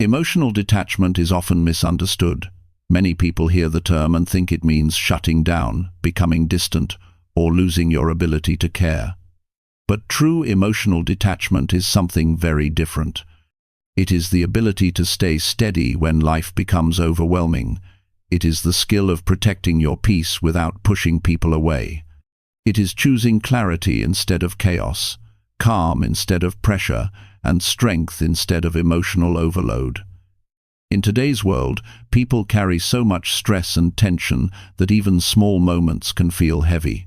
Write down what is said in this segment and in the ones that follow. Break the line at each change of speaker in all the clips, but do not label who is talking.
Emotional detachment is often misunderstood. Many people hear the term and think it means shutting down, becoming distant, or losing your ability to care. But true emotional detachment is something very different. It is the ability to stay steady when life becomes overwhelming. It is the skill of protecting your peace without pushing people away. It is choosing clarity instead of chaos, calm instead of pressure, and strength instead of emotional overload. In today's world, people carry so much stress and tension that even small moments can feel heavy.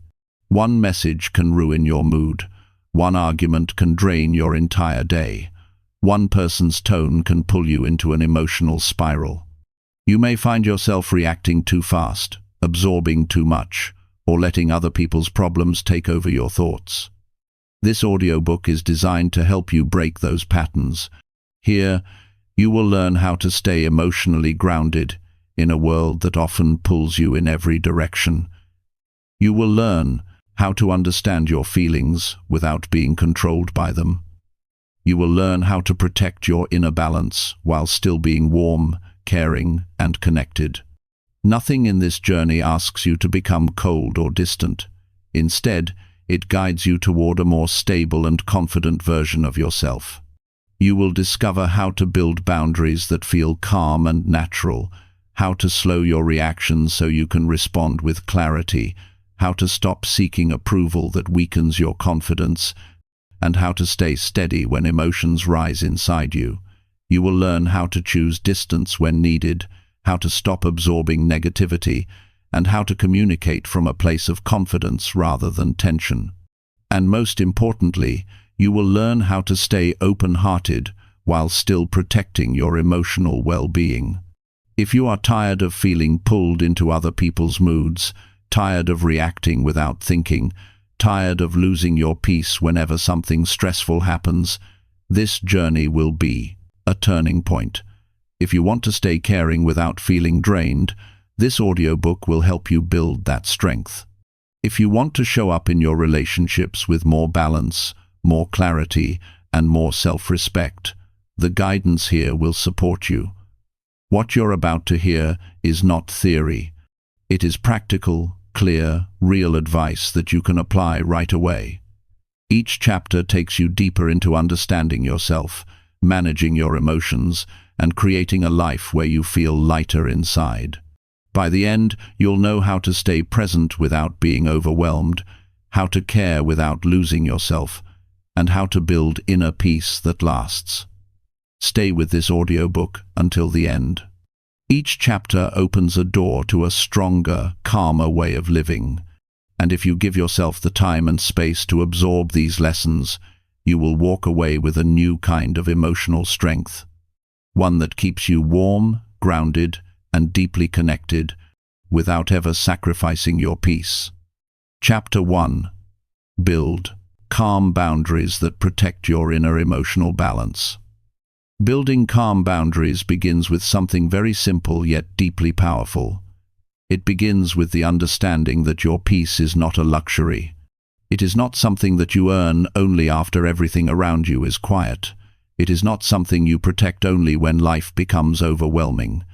One message can ruin your mood. One argument can drain your entire day. One person's tone can pull you into an emotional spiral. You may find yourself reacting too fast, absorbing too much, or letting other people's problems take over your thoughts. This audiobook is designed to help you break those patterns. Here, you will learn how to stay emotionally grounded in a world that often pulls you in every direction. You will learn how to understand your feelings without being controlled by them. You will learn how to protect your inner balance while still being warm, caring, and connected. Nothing in this journey asks you to become cold or distant. Instead, it guides you toward a more stable and confident version of yourself. You will discover how to build boundaries that feel calm and natural, how to slow your reactions so you can respond with clarity, how to stop seeking approval that weakens your confidence, and how to stay steady when emotions rise inside you. You will learn how to choose distance when needed, how to stop absorbing negativity, and how to communicate from a place of confidence rather than tension. And most importantly, you will learn how to stay open-hearted while still protecting your emotional well-being. If you are tired of feeling pulled into other people's moods, tired of reacting without thinking, tired of losing your peace whenever something stressful happens, this journey will be a turning point. If you want to stay caring without feeling drained, this audiobook will help you build that strength. If you want to show up in your relationships with more balance, more clarity, and more self-respect, the guidance here will support you. What you're about to hear is not theory. It is practical, clear, real advice that you can apply right away. Each chapter takes you deeper into understanding yourself, managing your emotions, and creating a life where you feel lighter inside. By the end, you'll know how to stay present without being overwhelmed, how to care without losing yourself, and how to build inner peace that lasts. Stay with this audiobook until the end. Each chapter opens a door to a stronger, calmer way of living, and if you give yourself the time and space to absorb these lessons, you will walk away with a new kind of emotional strength, one that keeps you warm, grounded, and deeply connected, without ever sacrificing your peace. Chapter 1. Build calm boundaries that protect your inner emotional balance. Building calm boundaries begins with something very simple yet deeply powerful. It begins with the understanding that your peace is not a luxury. It is not something that you earn only after everything around you is quiet. It is not something you protect only when life becomes overwhelming.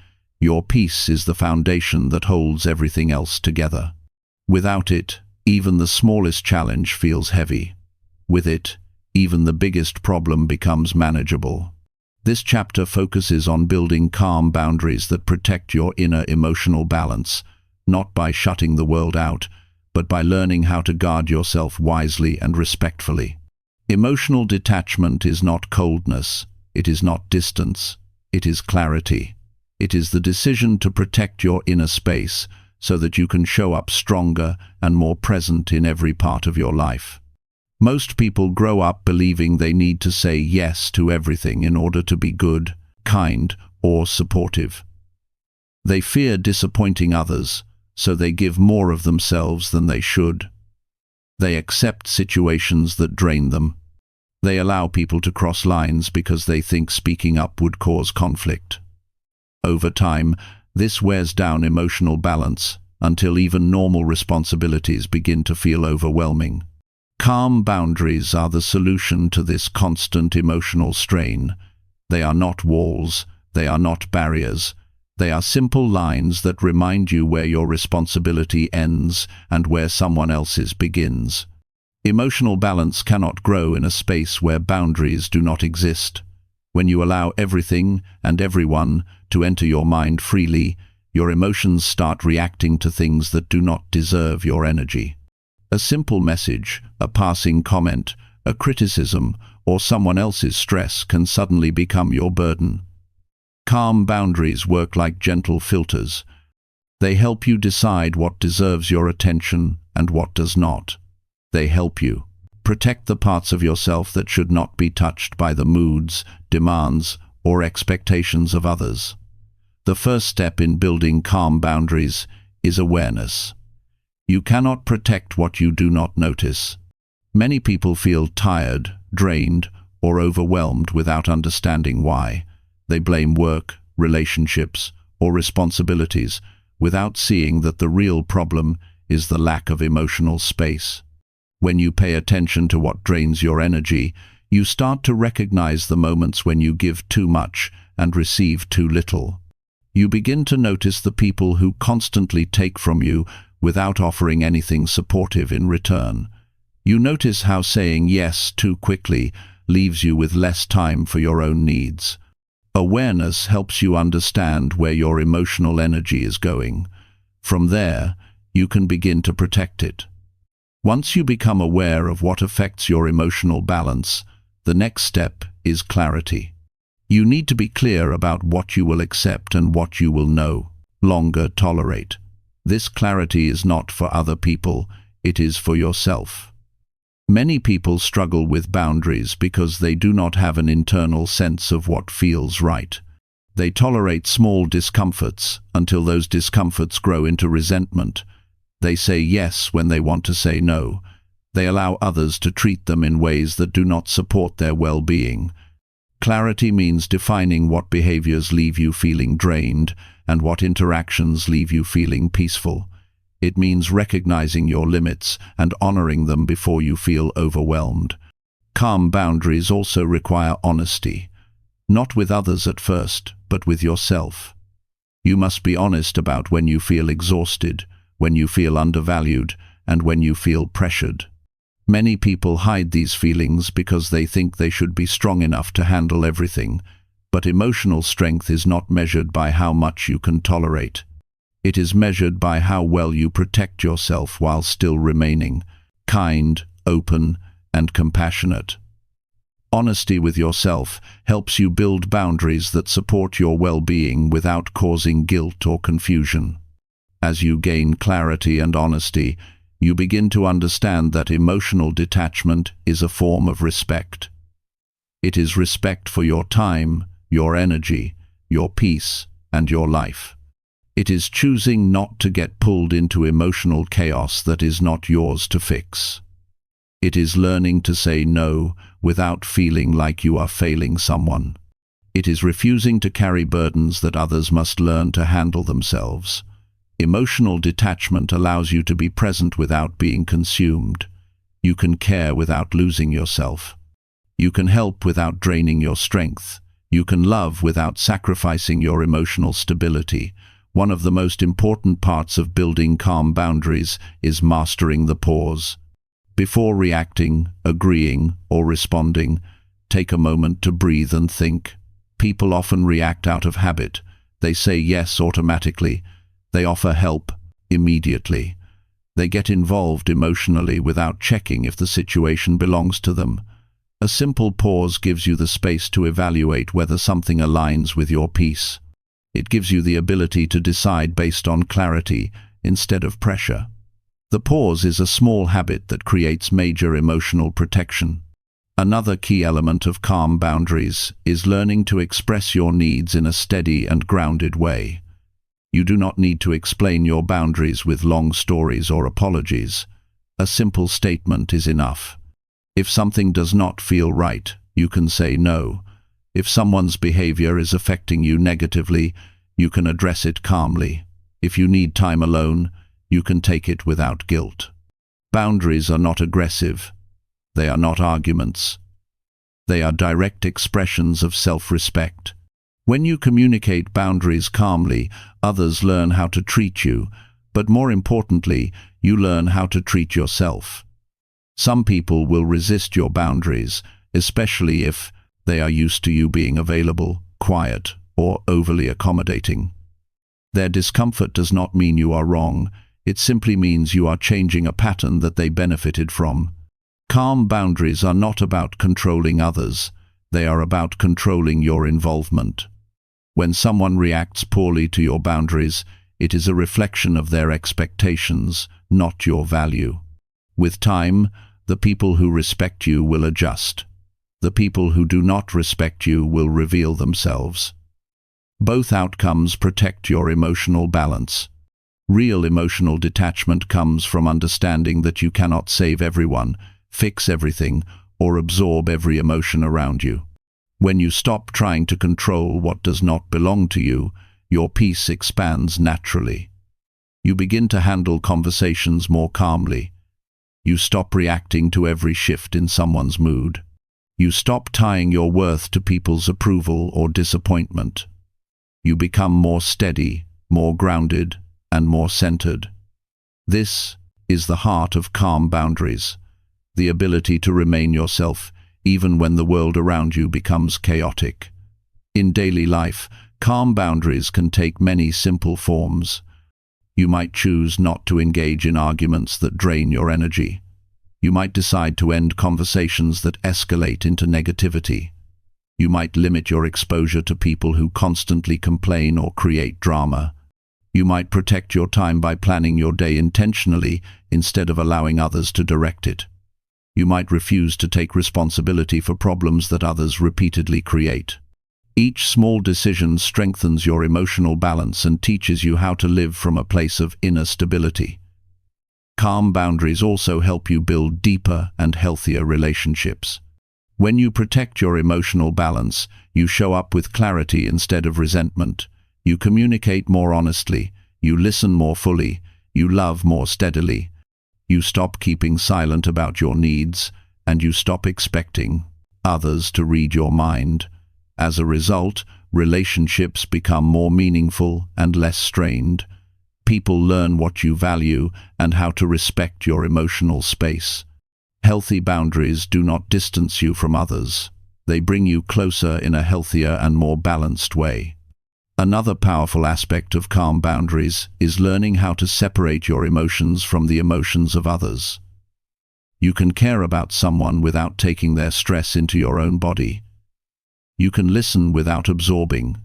Your peace is the foundation that holds everything else together. Without it, even the smallest challenge feels heavy. With it, even the biggest problem becomes manageable. This chapter focuses on building calm boundaries that protect your inner emotional balance, not by shutting the world out, but by learning how to guard yourself wisely and respectfully. Emotional detachment is not coldness, it is not distance, it is clarity. It is the decision to protect your inner space so that you can show up stronger and more present in every part of your life. Most people grow up believing they need to say yes to everything in order to be good, kind, or supportive. They fear disappointing others, so they give more of themselves than they should. They accept situations that drain them. They allow people to cross lines because they think speaking up would cause conflict. Over time, this wears down emotional balance until even normal responsibilities begin to feel overwhelming. Calm boundaries are the solution to this constant emotional strain. They are not walls, They are not barriers. They are simple lines that remind you where your responsibility ends and where someone else's begins. Emotional balance cannot grow in a space where boundaries do not exist. When you allow everything and everyone to enter your mind freely, your emotions start reacting to things that do not deserve your energy. A simple message, a passing comment, a criticism, or someone else's stress can suddenly become your burden. Calm boundaries work like gentle filters. They help you decide what deserves your attention and what does not. They help you protect the parts of yourself that should not be touched by the moods, demands, or expectations of others. The first step in building calm boundaries is awareness. You cannot protect what you do not notice. Many people feel tired, drained, or overwhelmed without understanding why. They blame work, relationships, or responsibilities without seeing that the real problem is the lack of emotional space. When you pay attention to what drains your energy, you start to recognize the moments when you give too much and receive too little. You begin to notice the people who constantly take from you without offering anything supportive in return. You notice how saying yes too quickly leaves you with less time for your own needs. Awareness helps you understand where your emotional energy is going. From there, you can begin to protect it. Once you become aware of what affects your emotional balance, the next step is clarity. You need to be clear about what you will accept and what you will no longer tolerate. This clarity is not for other people, it is for yourself. Many people struggle with boundaries because they do not have an internal sense of what feels right. They tolerate small discomforts until those discomforts grow into resentment. They say yes when they want to say no. They allow others to treat them in ways that do not support their well-being. Clarity means defining what behaviors leave you feeling drained and what interactions leave you feeling peaceful. It means recognizing your limits and honoring them before you feel overwhelmed. Calm boundaries also require honesty, not with others at first, but with yourself. You must be honest about when you feel exhausted, when you feel undervalued, and when you feel pressured. Many people hide these feelings because they think they should be strong enough to handle everything, but emotional strength is not measured by how much you can tolerate. It is measured by how well you protect yourself while still remaining kind, open, and compassionate. Honesty with yourself helps you build boundaries that support your well-being without causing guilt or confusion. As you gain clarity and honesty, you begin to understand that emotional detachment is a form of respect. It is respect for your time, your energy, your peace, and your life. It is choosing not to get pulled into emotional chaos that is not yours to fix. It is learning to say no without feeling like you are failing someone. It is refusing to carry burdens that others must learn to handle themselves. Emotional detachment allows you to be present without being consumed. You can care without losing yourself. You can help without draining your strength. You can love without sacrificing your emotional stability. One of the most important parts of building calm boundaries is mastering the pause. Before reacting, agreeing, or responding, take a moment to breathe and think. People often react out of habit. They say yes automatically. They offer help immediately. They get involved emotionally without checking if the situation belongs to them. A simple pause gives you the space to evaluate whether something aligns with your peace. It gives you the ability to decide based on clarity instead of pressure. The pause is a small habit that creates major emotional protection. Another key element of calm boundaries is learning to express your needs in a steady and grounded way. You do not need to explain your boundaries with long stories or apologies. A simple statement is enough. If something does not feel right, you can say no. If someone's behavior is affecting you negatively, you can address it calmly. If you need time alone, you can take it without guilt. Boundaries are not aggressive. They are not arguments. They are direct expressions of self-respect. When you communicate boundaries calmly, others learn how to treat you, but more importantly, you learn how to treat yourself. Some people will resist your boundaries, especially if they are used to you being available, quiet, or overly accommodating. Their discomfort does not mean you are wrong, it simply means you are changing a pattern that they benefited from. Calm boundaries are not about controlling others, they are about controlling your involvement. When someone reacts poorly to your boundaries, it is a reflection of their expectations, not your value. With time, the people who respect you will adjust. The people who do not respect you will reveal themselves. Both outcomes protect your emotional balance. Real emotional detachment comes from understanding that you cannot save everyone, fix everything, or absorb every emotion around you. When you stop trying to control what does not belong to you, your peace expands naturally. You begin to handle conversations more calmly. You stop reacting to every shift in someone's mood. You stop tying your worth to people's approval or disappointment. You become more steady, more grounded, and more centered. This is the heart of calm boundaries, the ability to remain yourself even when the world around you becomes chaotic. In daily life, calm boundaries can take many simple forms. You might choose not to engage in arguments that drain your energy. You might decide to end conversations that escalate into negativity. You might limit your exposure to people who constantly complain or create drama. You might protect your time by planning your day intentionally instead of allowing others to direct it. You might refuse to take responsibility for problems that others repeatedly create. Each small decision strengthens your emotional balance and teaches you how to live from a place of inner stability. Calm boundaries also help you build deeper and healthier relationships. When you protect your emotional balance, you show up with clarity instead of resentment. You communicate more honestly, you listen more fully, you love more steadily. You stop keeping silent about your needs, and you stop expecting others to read your mind. As a result, relationships become more meaningful and less strained. People learn what you value and how to respect your emotional space. Healthy boundaries do not distance you from others. They bring you closer in a healthier and more balanced way. Another powerful aspect of calm boundaries is learning how to separate your emotions from the emotions of others. You can care about someone without taking their stress into your own body. You can listen without absorbing.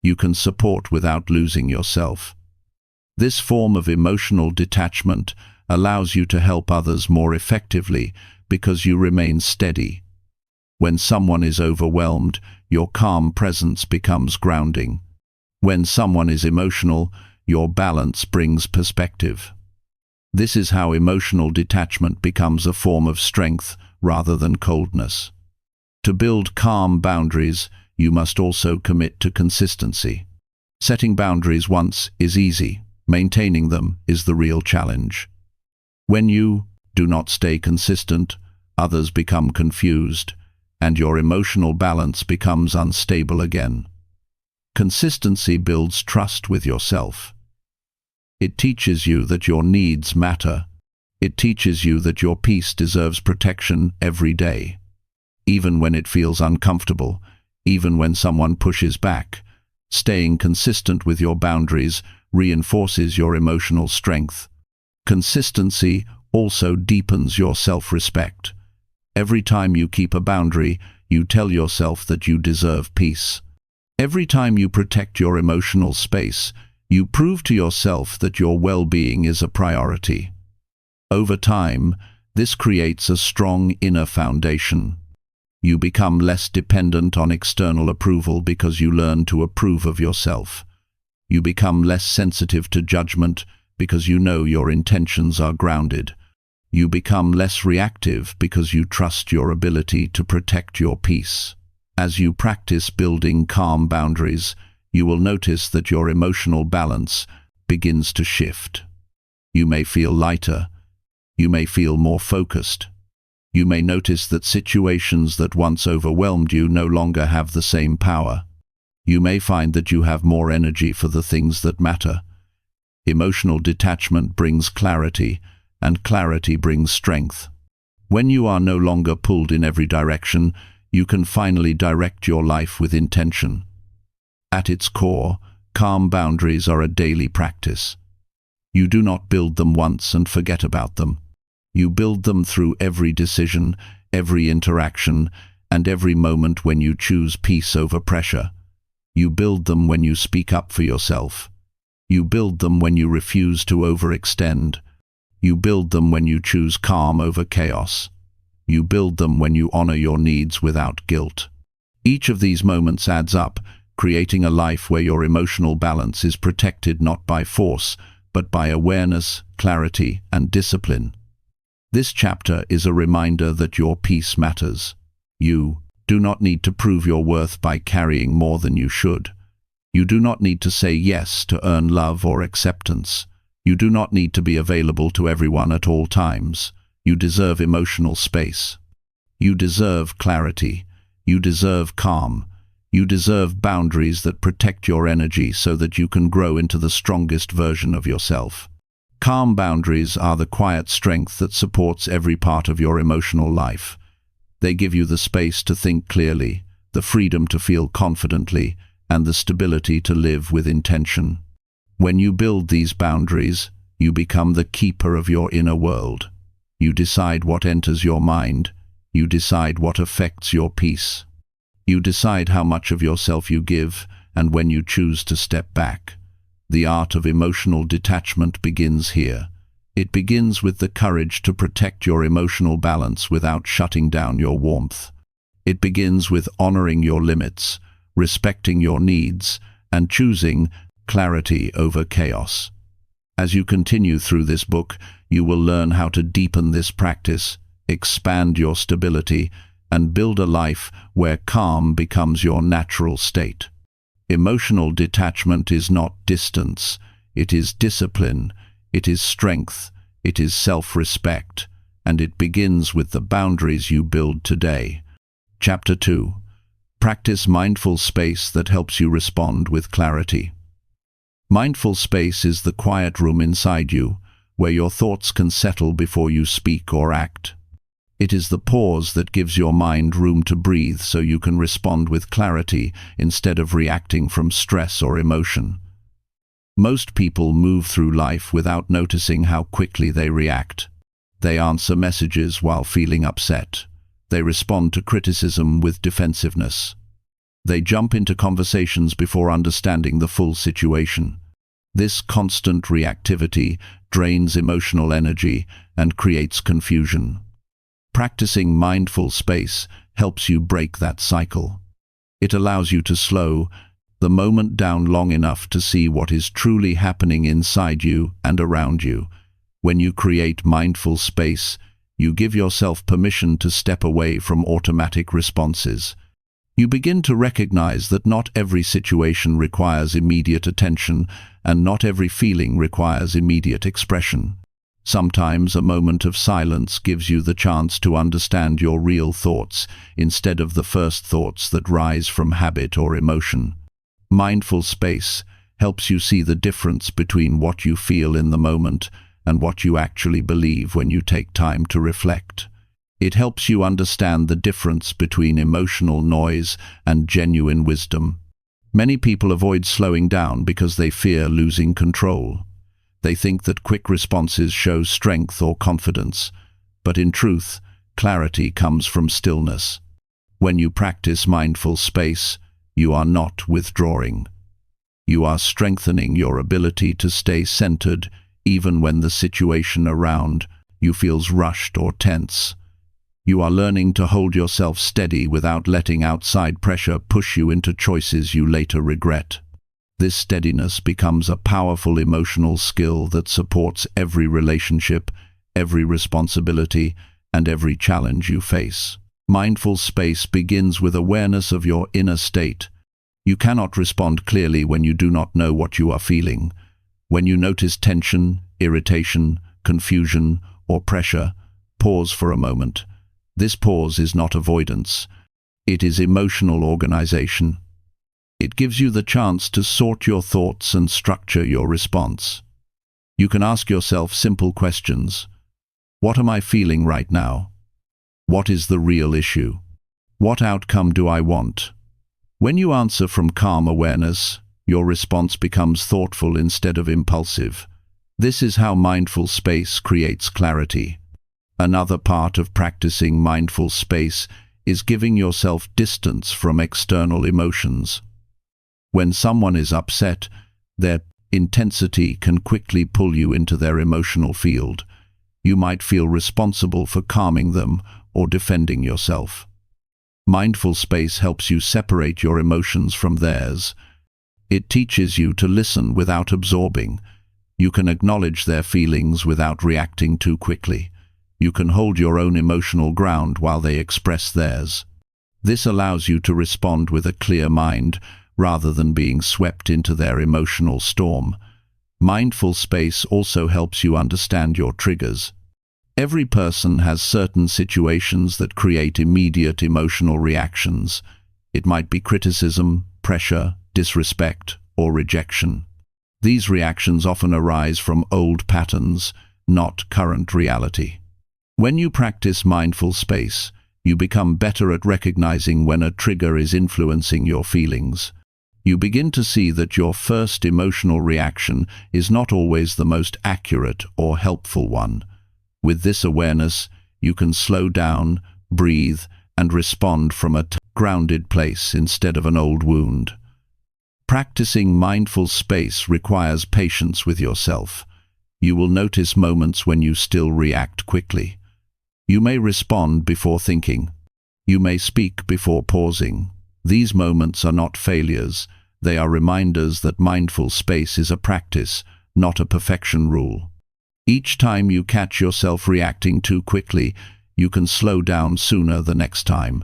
You can support without losing yourself. This form of emotional detachment allows you to help others more effectively because you remain steady. When someone is overwhelmed, your calm presence becomes grounding. When someone is emotional, your balance brings perspective. This is how emotional detachment becomes a form of strength rather than coldness. To build calm boundaries, you must also commit to consistency. Setting boundaries once is easy. Maintaining them is the real challenge. When you do not stay consistent, others become confused, and your emotional balance becomes unstable again. Consistency builds trust with yourself. It teaches you that your needs matter. It teaches you that your peace deserves protection every day. Even when it feels uncomfortable, even when someone pushes back, staying consistent with your boundaries reinforces your emotional strength. Consistency also deepens your self-respect. Every time you keep a boundary, you tell yourself that you deserve peace. Every time you protect your emotional space, you prove to yourself that your well-being is a priority. Over time, this creates a strong inner foundation. You become less dependent on external approval because you learn to approve of yourself. You become less sensitive to judgment because you know your intentions are grounded. You become less reactive because you trust your ability to protect your peace. As you practice building calm boundaries, you will notice that your emotional balance begins to shift. You may feel lighter. You may feel more focused. You may notice that situations that once overwhelmed you no longer have the same power. you may find that you have more energy for the things that matter. Emotional detachment brings clarity, and clarity brings strength. When you are no longer pulled in every direction, you can finally direct your life with intention. At its core, calm boundaries are a daily practice. You do not build them once and forget about them. You build them through every decision, every interaction, and every moment when you choose peace over pressure. You build them when you speak up for yourself. You build them when you refuse to overextend. You build them when you choose calm over chaos. You build them when you honor your needs without guilt. Each of these moments adds up, creating a life where your emotional balance is protected not by force, but by awareness, clarity, and discipline. This chapter is a reminder that your peace matters. You do not need to prove your worth by carrying more than you should. You do not need to say yes to earn love or acceptance. You do not need to be available to everyone at all times. You deserve emotional space. You deserve clarity. You deserve calm. You deserve boundaries that protect your energy so that you can grow into the strongest version of yourself. Calm boundaries are the quiet strength that supports every part of your emotional life. They give you the space to think clearly, the freedom to feel confidently, and the stability to live with intention. When you build these boundaries, you become the keeper of your inner world. You decide what enters your mind. You decide what affects your peace. You decide how much of yourself you give and when you choose to step back. The art of emotional detachment begins here. It begins with the courage to protect your emotional balance without shutting down your warmth. It begins with honoring your limits, respecting your needs, and choosing clarity over chaos. As you continue through this book, you will learn how to deepen this practice, expand your stability, and build a life where calm becomes your natural state. Emotional detachment is not distance, it is discipline, it is strength, it is self-respect, and it begins with the boundaries you build today. Chapter 2. Practice mindful space that helps you respond with clarity. Mindful space is the quiet room inside you, where your thoughts can settle before you speak or act. It is the pause that gives your mind room to breathe so you can respond with clarity instead of reacting from stress or emotion. Most people move through life without noticing how quickly they react. They answer messages while feeling upset. They respond to criticism with defensiveness. They jump into conversations before understanding the full situation. This constant reactivity drains emotional energy and creates confusion. Practicing mindful space helps you break that cycle. It allows you to slow the moment down long enough to see what is truly happening inside you and around you. When you create mindful space, you give yourself permission to step away from automatic responses. You begin to recognize that not every situation requires immediate attention, and not every feeling requires immediate expression. Sometimes a moment of silence gives you the chance to understand your real thoughts instead of the first thoughts that rise from habit or emotion. Mindful space helps you see the difference between what you feel in the moment and what you actually believe when you take time to reflect. It helps you understand the difference between emotional noise and genuine wisdom. Many people avoid slowing down because they fear losing control. They think that quick responses show strength or confidence, but in truth, clarity comes from stillness. When you practice mindful space, you are not withdrawing. You are strengthening your ability to stay centered even when the situation around you feels rushed or tense. You are learning to hold yourself steady without letting outside pressure push you into choices you later regret. This steadiness becomes a powerful emotional skill that supports every relationship, every responsibility, and every challenge you face. Mindful space begins with awareness of your inner state. You cannot respond clearly when you do not know what you are feeling. When you notice tension, irritation, confusion, or pressure, pause for a moment. This pause is not avoidance. It is emotional organization. It gives you the chance to sort your thoughts and structure your response. You can ask yourself simple questions. What am I feeling right now? What is the real issue? What outcome do I want? When you answer from calm awareness, your response becomes thoughtful instead of impulsive. This is how mindful space creates clarity. Another part of practicing mindful space is giving yourself distance from external emotions. When someone is upset, their intensity can quickly pull you into their emotional field. You might feel responsible for calming them or defending yourself. Mindful space helps you separate your emotions from theirs. It teaches you to listen without absorbing. You can acknowledge their feelings without reacting too quickly. You can hold your own emotional ground while they express theirs. This allows you to respond with a clear mind, rather than being swept into their emotional storm. Mindful space also helps you understand your triggers. Every person has certain situations that create immediate emotional reactions. It might be criticism, pressure, disrespect, or rejection. These reactions often arise from old patterns, not current reality. When you practice mindful space, you become better at recognizing when a trigger is influencing your feelings. You begin to see that your first emotional reaction is not always the most accurate or helpful one. With this awareness, you can slow down, breathe, and respond from a grounded place instead of an old wound. Practicing mindful space requires patience with yourself. You will notice moments when you still react quickly. You may respond before thinking. You may speak before pausing. These moments are not failures. They are reminders that mindful space is a practice, not a perfection rule. Each time you catch yourself reacting too quickly, you can slow down sooner the next time.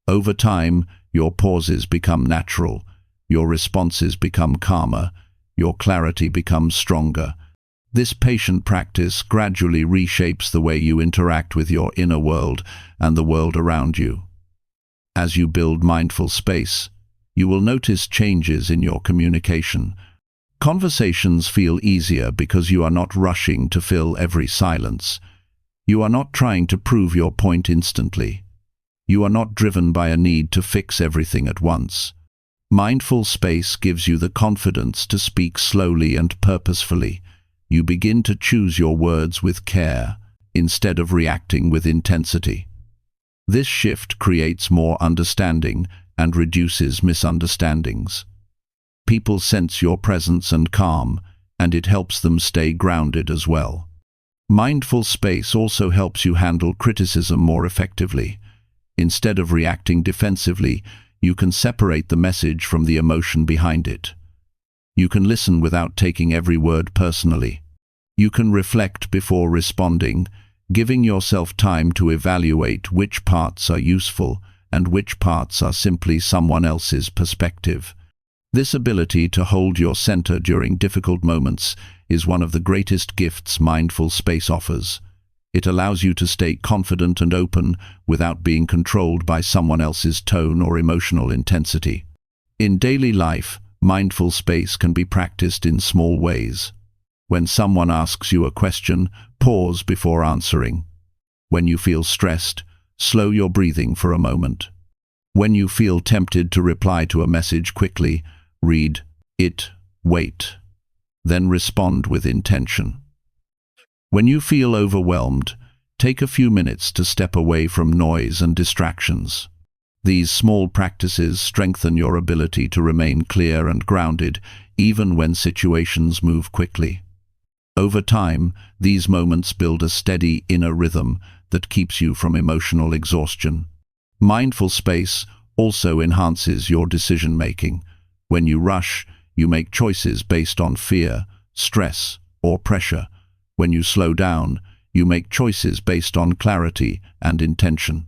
Over time, your pauses become natural. Your responses become calmer. Your clarity becomes stronger. This patient practice gradually reshapes the way you interact with your inner world and the world around you. As you build mindful space, you will notice changes in your communication. Conversations feel easier because you are not rushing to fill every silence. You are not trying to prove your point instantly. You are not driven by a need to fix everything at once. Mindful space gives you the confidence to speak slowly and purposefully. You begin to choose your words with care, instead of reacting with intensity. This shift creates more understanding and reduces misunderstandings. People sense your presence and calm, and it helps them stay grounded as well. Mindful space also helps you handle criticism more effectively. Instead of reacting defensively, you can separate the message from the emotion behind it. You can listen without taking every word personally. You can reflect before responding, giving yourself time to evaluate which parts are useful and which parts are simply someone else's perspective. This ability to hold your center during difficult moments is one of the greatest gifts mindful space offers. It allows you to stay confident and open without being controlled by someone else's tone or emotional intensity. In daily life, mindful space can be practiced in small ways. When someone asks you a question, pause before answering. When you feel stressed, slow your breathing for a moment. When you feel tempted to reply to a message quickly, read it, wait, then respond with intention. When you feel overwhelmed, take a few minutes to step away from noise and distractions. These small practices strengthen your ability to remain clear and grounded, even when situations move quickly. Over time, these moments build a steady inner rhythm that keeps you from emotional exhaustion. Mindful space also enhances your decision-making. When you rush, you make choices based on fear, stress, or pressure. When you slow down, you make choices based on clarity and intention.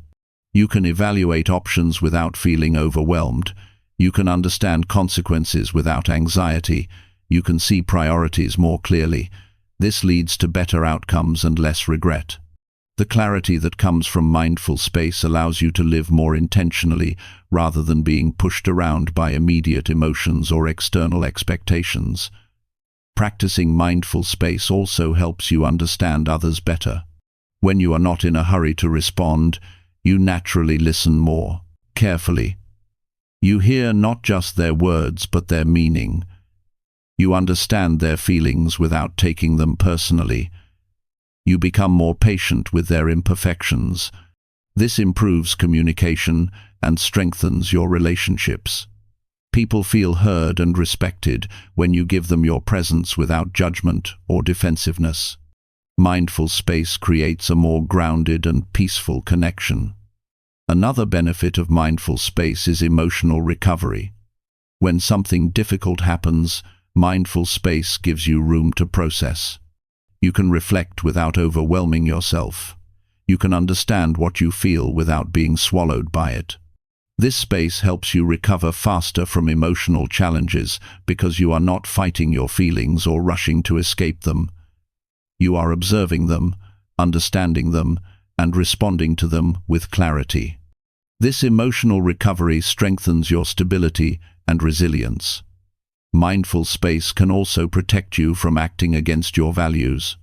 You can evaluate options without feeling overwhelmed. You can understand consequences without anxiety. You can see priorities more clearly. This leads to better outcomes and less regret. The clarity that comes from mindful space allows you to live more intentionally rather than being pushed around by immediate emotions or external expectations. Practicing mindful space also helps you understand others better. When you are not in a hurry to respond, you naturally listen more carefully. You hear not just their words but their meaning. You understand their feelings without taking them personally. You become more patient with their imperfections. This improves communication and strengthens your relationships. People feel heard and respected when you give them your presence without judgment or defensiveness. Mindful space creates a more grounded and peaceful connection. Another benefit of mindful space is emotional recovery. When something difficult happens, mindful space gives you room to process. You can reflect without overwhelming yourself. You can understand what you feel without being swallowed by it. This space helps you recover faster from emotional challenges because you are not fighting your feelings or rushing to escape them. You are observing them, understanding them, and responding to them with clarity. This emotional recovery strengthens your stability and resilience. Mindful space can also protect you from acting against your values.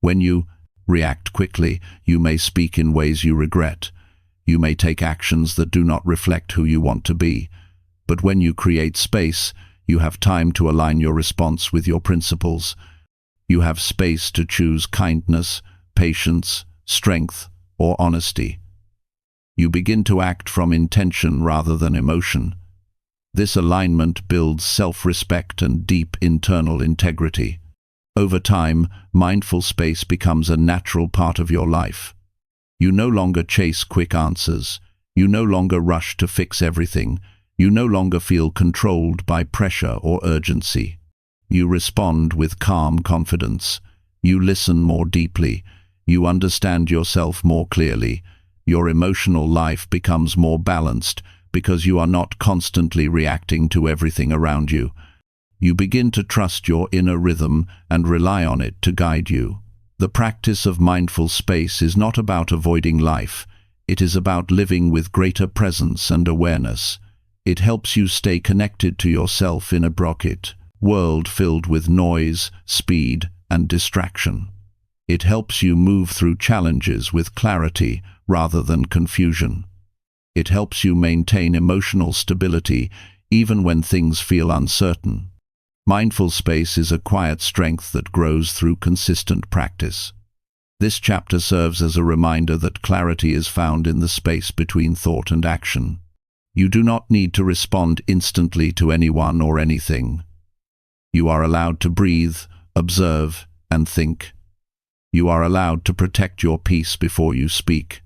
When you react quickly, you may speak in ways you regret. You may take actions that do not reflect who you want to be. But when you create space, you have time to align your response with your principles. You have space to choose kindness, patience, strength, or honesty. You begin to act from intention rather than emotion. This alignment builds self-respect and deep internal integrity. Over time, mindful space becomes a natural part of your life. You no longer chase quick answers. You no longer rush to fix everything. You no longer feel controlled by pressure or urgency. You respond with calm confidence. You listen more deeply. You understand yourself more clearly. Your emotional life becomes more balanced because you are not constantly reacting to everything around you. You begin to trust your inner rhythm and rely on it to guide you. The practice of mindful space is not about avoiding life. It is about living with greater presence and awareness. It helps you stay connected to yourself in a broken world filled with noise, speed, and distraction. It helps you move through challenges with clarity rather than confusion. It helps you maintain emotional stability even when things feel uncertain. Mindful space is a quiet strength that grows through consistent practice. This chapter serves as a reminder that clarity is found in the space between thought and action. You do not need to respond instantly to anyone or anything. You are allowed to breathe, observe, and think. You are allowed to protect your peace before you speak.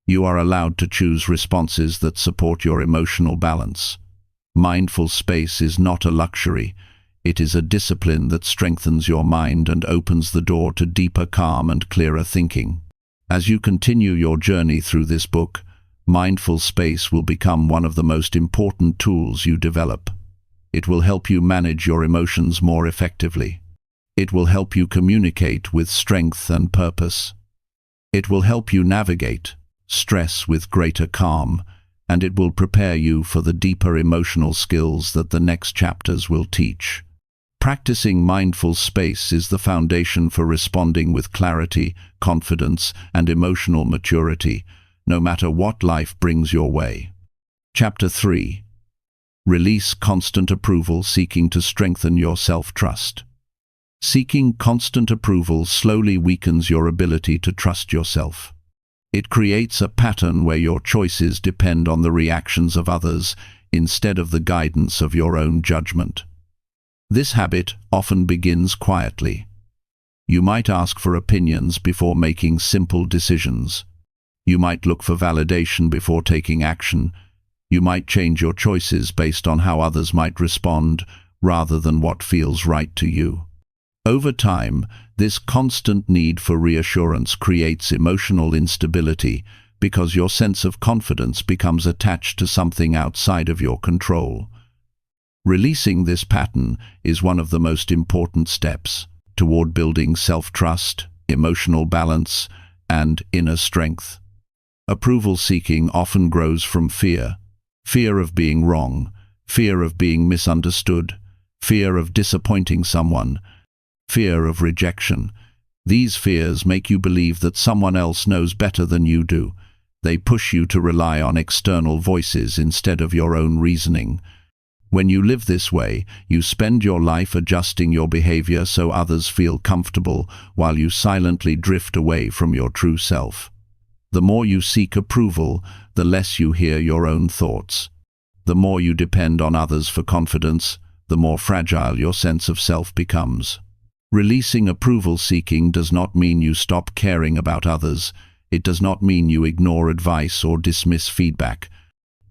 You are allowed to choose responses that support your emotional balance. Mindful space is not a luxury. It is a discipline that strengthens your mind and opens the door to deeper calm and clearer thinking. As you continue your journey through this book, mindful space will become one of the most important tools you develop. It will help you manage your emotions more effectively. It will help you communicate with strength and purpose. It will help you navigate stress with greater calm, and it will prepare you for the deeper emotional skills that the next chapters will teach. Practicing mindful space is the foundation for responding with clarity, confidence, and emotional maturity, no matter what life brings your way. Chapter 3. Release constant approval, seeking to strengthen your self-trust. Seeking constant approval slowly weakens your ability to trust yourself. It creates a pattern where your choices depend on the reactions of others instead of the guidance of your own judgment. This habit often begins quietly. You might ask for opinions before making simple decisions. You might look for validation before taking action. You might change your choices based on how others might respond rather than what feels right to you. Over time, this constant need for reassurance creates emotional instability because your sense of confidence becomes attached to something outside of your control. Releasing this pattern is one of the most important steps toward building self-trust, emotional balance, and inner strength. Approval seeking often grows from fear. Fear of being wrong, fear of being misunderstood, fear of disappointing someone, fear of rejection. These fears make you believe that someone else knows better than you do. They push you to rely on external voices instead of your own reasoning. When you live this way, you spend your life adjusting your behavior so others feel comfortable, while you silently drift away from your true self. The more you seek approval, the less you hear your own thoughts. The more you depend on others for confidence, the more fragile your sense of self becomes. Releasing approval seeking does not mean you stop caring about others. It does not mean you ignore advice or dismiss feedback.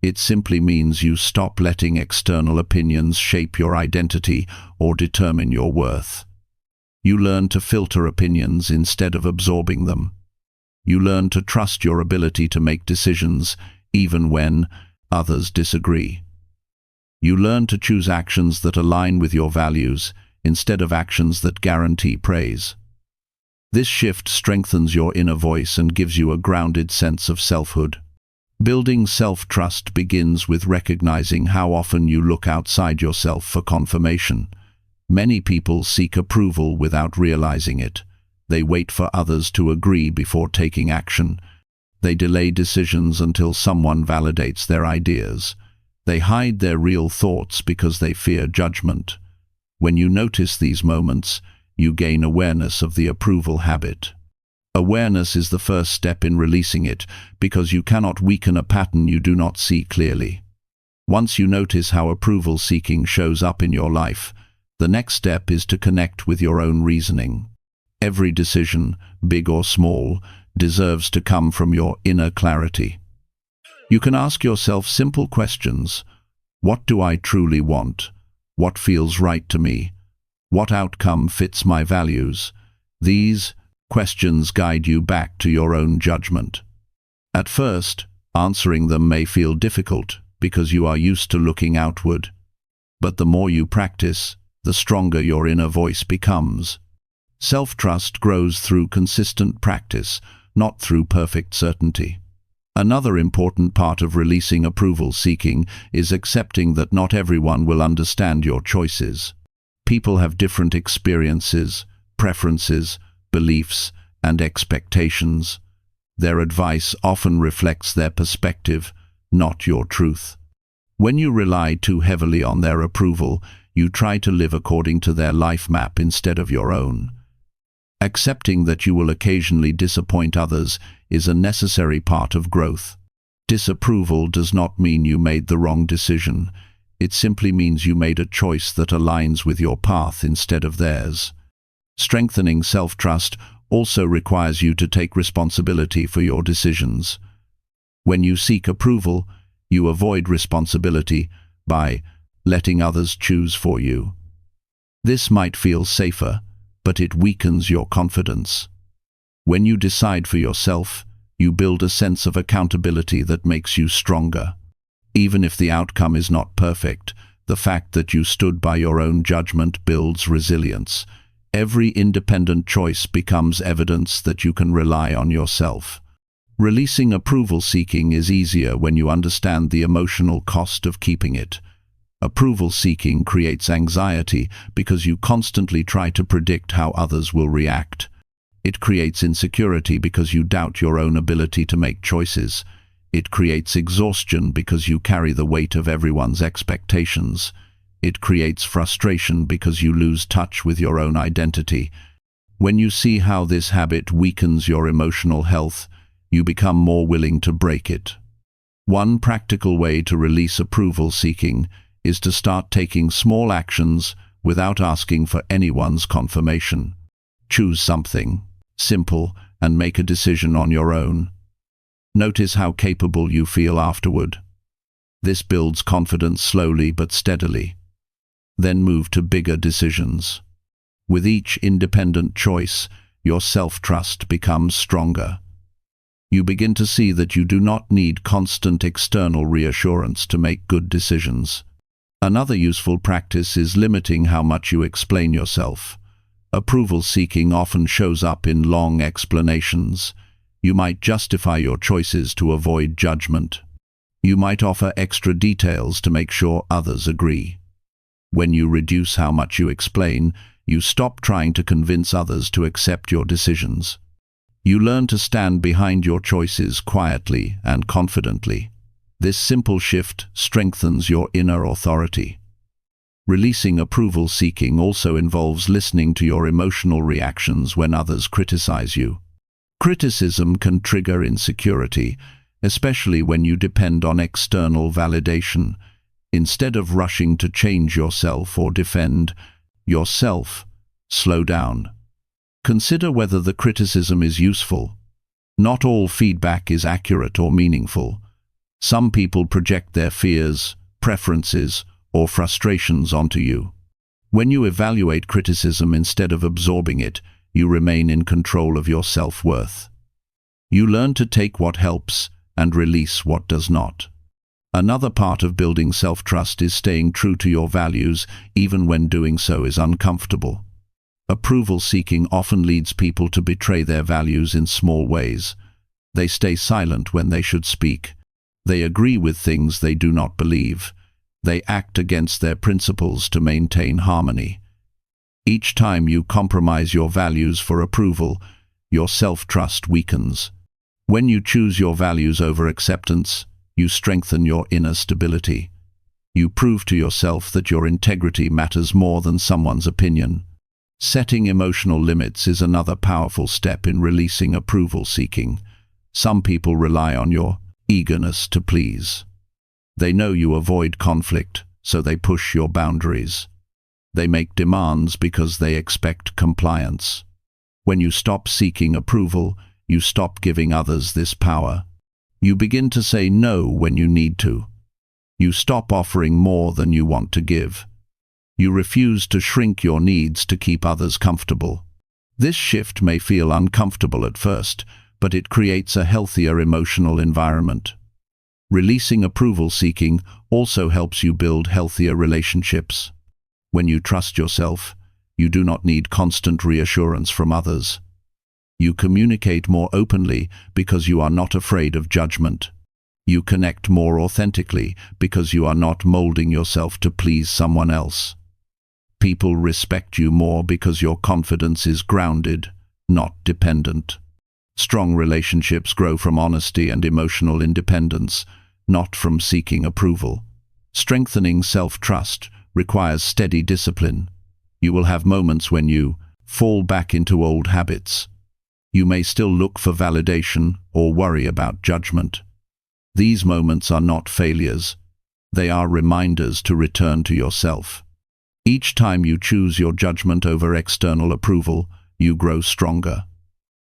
It simply means you stop letting external opinions shape your identity or determine your worth. You learn to filter opinions instead of absorbing them. You learn to trust your ability to make decisions, even when others disagree. You learn to choose actions that align with your values, instead of actions that guarantee praise. This shift strengthens your inner voice and gives you a grounded sense of selfhood. Building self-trust begins with recognizing how often you look outside yourself for confirmation. Many people seek approval without realizing it. They wait for others to agree before taking action. They delay decisions until someone validates their ideas. They hide their real thoughts because they fear judgment. When you notice these moments, you gain awareness of the approval habit. Awareness is the first step in releasing it, because you cannot weaken a pattern you do not see clearly. Once you notice how approval seeking shows up in your life, the next step is to connect with your own reasoning. Every decision, big or small, deserves to come from your inner clarity. You can ask yourself simple questions. What do I truly want? What feels right to me? What outcome fits my values? These questions guide you back to your own judgment. At first, answering them may feel difficult because you are used to looking outward. But the more you practice, the stronger your inner voice becomes. Self-trust grows through consistent practice, not through perfect certainty. Another important part of releasing approval seeking is accepting that not everyone will understand your choices. People have different experiences, preferences, beliefs, and expectations. Their advice often reflects their perspective, not your truth. When you rely too heavily on their approval, you try to live according to their life map instead of your own. Accepting that you will occasionally disappoint others is a necessary part of growth. Disapproval does not mean you made the wrong decision. It simply means you made a choice that aligns with your path instead of theirs. Strengthening self-trust also requires you to take responsibility for your decisions. When you seek approval, you avoid responsibility by letting others choose for you. This might feel safer, but it weakens your confidence. When you decide for yourself, you build a sense of accountability that makes you stronger. Even if the outcome is not perfect, the fact that you stood by your own judgment builds resilience. Every independent choice becomes evidence that you can rely on yourself. Releasing approval seeking is easier when you understand the emotional cost of keeping it. Approval seeking creates anxiety because you constantly try to predict how others will react. It creates insecurity because you doubt your own ability to make choices. It creates exhaustion because you carry the weight of everyone's expectations. It creates frustration because you lose touch with your own identity. When you see how this habit weakens your emotional health, you become more willing to break it. One practical way to release approval seeking is to start taking small actions without asking for anyone's confirmation. Choose something simple and make a decision on your own. Notice how capable you feel afterward. This builds confidence slowly but steadily. Then move to bigger decisions. With each independent choice, your self-trust becomes stronger. You begin to see that you do not need constant external reassurance to make good decisions. Another useful practice is limiting how much you explain yourself. Approval seeking often shows up in long explanations. You might justify your choices to avoid judgment. You might offer extra details to make sure others agree. When you reduce how much you explain, you stop trying to convince others to accept your decisions. You learn to stand behind your choices quietly and confidently. This simple shift strengthens your inner authority. Releasing approval-seeking also involves listening to your emotional reactions when others criticize you. Criticism can trigger insecurity, especially when you depend on external validation. Instead of rushing to change yourself or defend yourself, slow down. Consider whether the criticism is useful. Not all feedback is accurate or meaningful. Some people project their fears, preferences, or frustrations onto you. When you evaluate criticism instead of absorbing it, you remain in control of your self-worth. You learn to take what helps and release what does not. Another part of building self-trust is staying true to your values, even when doing so is uncomfortable. Approval-seeking often leads people to betray their values in small ways. They stay silent when they should speak. They agree with things they do not believe. They act against their principles to maintain harmony. Each time you compromise your values for approval, your self-trust weakens. When you choose your values over acceptance, you strengthen your inner stability. You prove to yourself that your integrity matters more than someone's opinion. Setting emotional limits is another powerful step in releasing approval-seeking. Some people rely on your eagerness to please. They know you avoid conflict, so they push your boundaries. They make demands because they expect compliance. When you stop seeking approval, you stop giving others this power. You begin to say no when you need to. You stop offering more than you want to give. You refuse to shrink your needs to keep others comfortable. This shift may feel uncomfortable at first, but it creates a healthier emotional environment. Releasing approval-seeking also helps you build healthier relationships. When you trust yourself, you do not need constant reassurance from others. You communicate more openly because you are not afraid of judgment. You connect more authentically because you are not molding yourself to please someone else. People respect you more because your confidence is grounded, not dependent. Strong relationships grow from honesty and emotional independence, not from seeking approval. Strengthening self-trust requires steady discipline. You will have moments when you fall back into old habits. You may still look for validation or worry about judgment. These moments are not failures. They are reminders to return to yourself. Each time you choose your judgment over external approval, you grow stronger.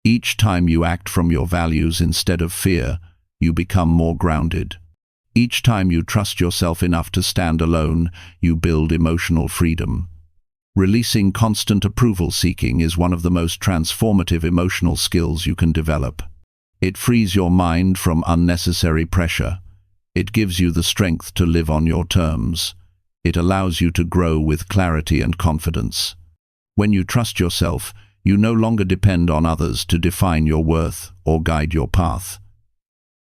Each time you act from your values instead of fear, you become more grounded. Each time you trust yourself enough to stand alone, you build emotional freedom. Releasing constant approval-seeking is one of the most transformative emotional skills you can develop. It frees your mind from unnecessary pressure. It gives you the strength to live on your terms. It allows you to grow with clarity and confidence. When you trust yourself, you no longer depend on others to define your worth or guide your path.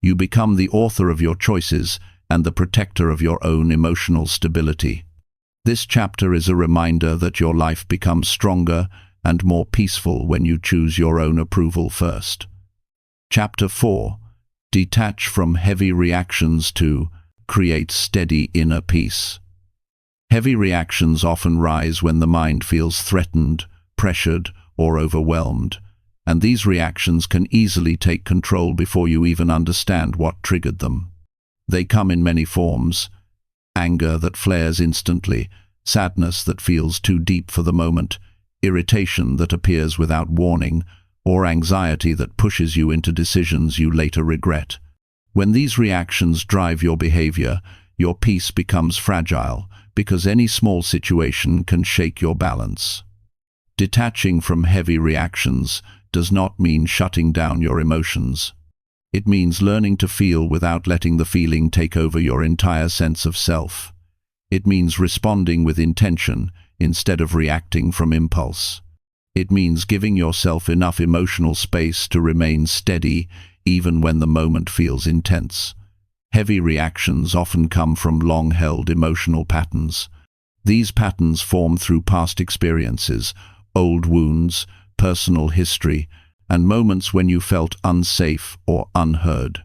You become the author of your choices and the protector of your own emotional stability. This chapter is a reminder that your life becomes stronger and more peaceful when you choose your own approval first. Chapter 4. Detach from heavy reactions to create steady inner peace. Heavy reactions often rise when the mind feels threatened, pressured, or overwhelmed, and these reactions can easily take control before you even understand what triggered them. They come in many forms: anger that flares instantly, sadness that feels too deep for the moment, irritation that appears without warning, or anxiety that pushes you into decisions you later regret. When these reactions drive your behavior, your peace becomes fragile, because any small situation can shake your balance. Detaching from heavy reactions does not mean shutting down your emotions. It means learning to feel without letting the feeling take over your entire sense of self. It means responding with intention instead of reacting from impulse. It means giving yourself enough emotional space to remain steady even when the moment feels intense. Heavy reactions often come from long-held emotional patterns. These patterns form through past experiences, old wounds, personal history, and moments when you felt unsafe or unheard.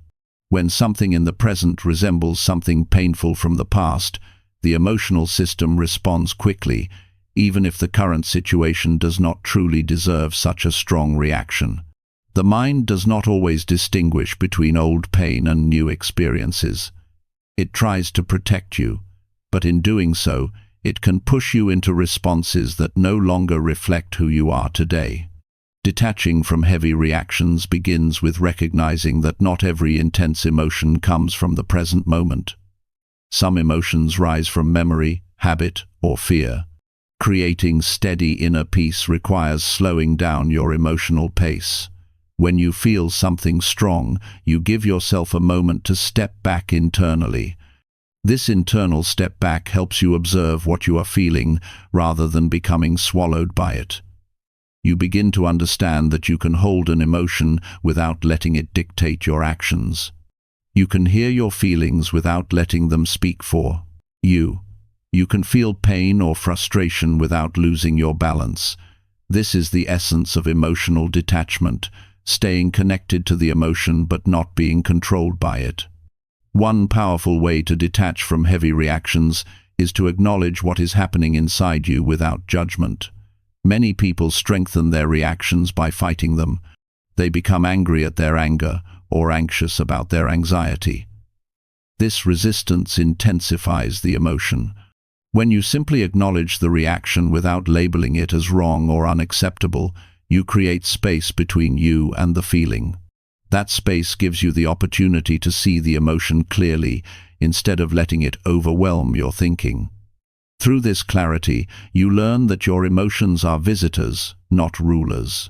When something in the present resembles something painful from the past, the emotional system responds quickly, even if the current situation does not truly deserve such a strong reaction. The mind does not always distinguish between old pain and new experiences. It tries to protect you, but in doing so, it can push you into responses that no longer reflect who you are today. Detaching from heavy reactions begins with recognizing that not every intense emotion comes from the present moment. Some emotions rise from memory, habit, or fear. Creating steady inner peace requires slowing down your emotional pace. When you feel something strong, you give yourself a moment to step back internally. This internal step back helps you observe what you are feeling rather than becoming swallowed by it. You begin to understand that you can hold an emotion without letting it dictate your actions. You can hear your feelings without letting them speak for you. You can feel pain or frustration without losing your balance. This is the essence of emotional detachment, staying connected to the emotion but not being controlled by it. One powerful way to detach from heavy reactions is to acknowledge what is happening inside you without judgment. Many people strengthen their reactions by fighting them. They become angry at their anger or anxious about their anxiety. This resistance intensifies the emotion. When you simply acknowledge the reaction without labeling it as wrong or unacceptable, you create space between you and the feeling. That space gives you the opportunity to see the emotion clearly instead of letting it overwhelm your thinking. Through this clarity, you learn that your emotions are visitors, not rulers.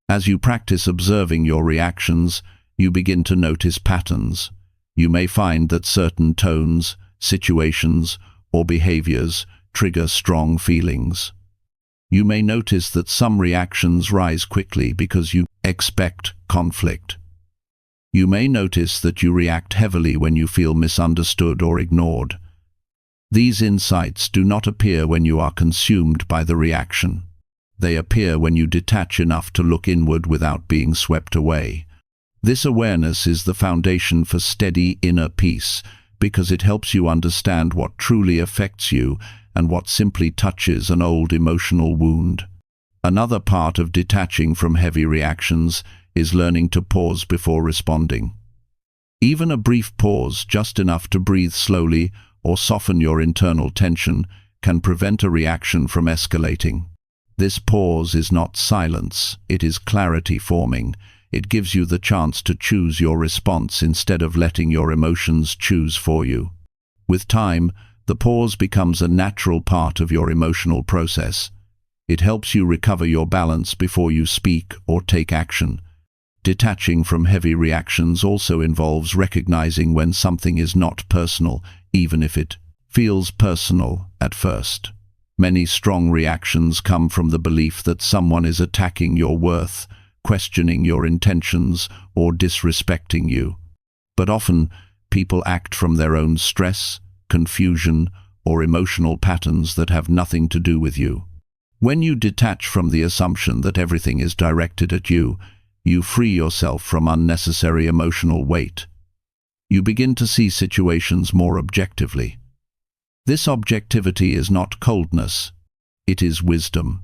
As you practice observing your reactions, you begin to notice patterns. You may find that certain tones, situations, or behaviors trigger strong feelings. You may notice that some reactions rise quickly because you expect conflict. You may notice that you react heavily when you feel misunderstood or ignored. These insights do not appear when you are consumed by the reaction. They appear when you detach enough to look inward without being swept away. This awareness is the foundation for steady inner peace, because it helps you understand what truly affects you and what simply touches an old emotional wound. Another part of detaching from heavy reactions is learning to pause before responding. Even a brief pause, just enough to breathe slowly or soften your internal tension, can prevent a reaction from escalating. This pause is not silence, it is clarity forming. It gives you the chance to choose your response instead of letting your emotions choose for you. With time, the pause becomes a natural part of your emotional process. It helps you recover your balance before you speak or take action. Detaching from heavy reactions also involves recognizing when something is not personal, even if it feels personal at first. Many strong reactions come from the belief that someone is attacking your worth, questioning your intentions, or disrespecting you. But often, people act from their own stress, confusion, or emotional patterns that have nothing to do with you. When you detach from the assumption that everything is directed at you, you free yourself from unnecessary emotional weight. You begin to see situations more objectively. This objectivity is not coldness, it is wisdom.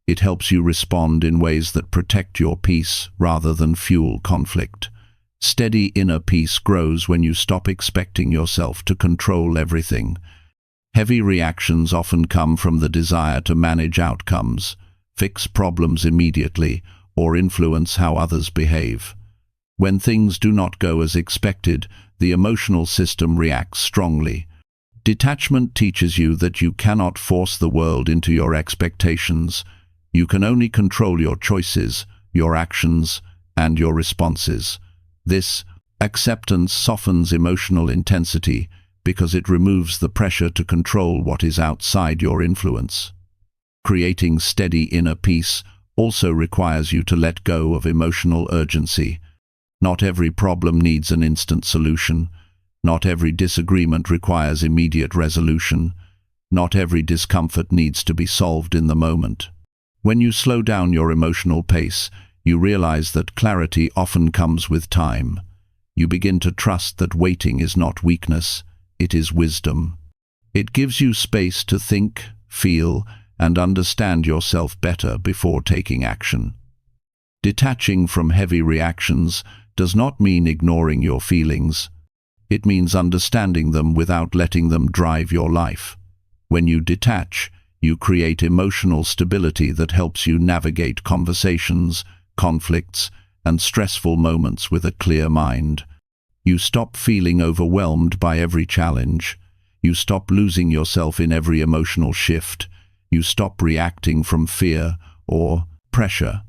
It helps you respond in ways that protect your peace rather than fuel conflict. Steady inner peace grows when you stop expecting yourself to control everything. Heavy reactions often come from the desire to manage outcomes, fix problems immediately, or influence how others behave. When things do not go as expected, the emotional system reacts strongly. Detachment teaches you that you cannot force the world into your expectations. You can only control your choices, your actions, and your responses. This acceptance softens emotional intensity because it removes the pressure to control what is outside your influence. Creating steady inner peace also requires you to let go of emotional urgency. Not every problem needs an instant solution. Not every disagreement requires immediate resolution. Not every discomfort needs to be solved in the moment. When you slow down your emotional pace, you realize that clarity often comes with time. You begin to trust that waiting is not weakness, it is wisdom. It gives you space to think, feel, and understand yourself better before taking action. Detaching from heavy reactions does not mean ignoring your feelings. It means understanding them without letting them drive your life. When you detach, you create emotional stability that helps you navigate conversations, conflicts, and stressful moments with a clear mind. You stop feeling overwhelmed by every challenge. You stop losing yourself in every emotional shift. You stop reacting from fear or pressure.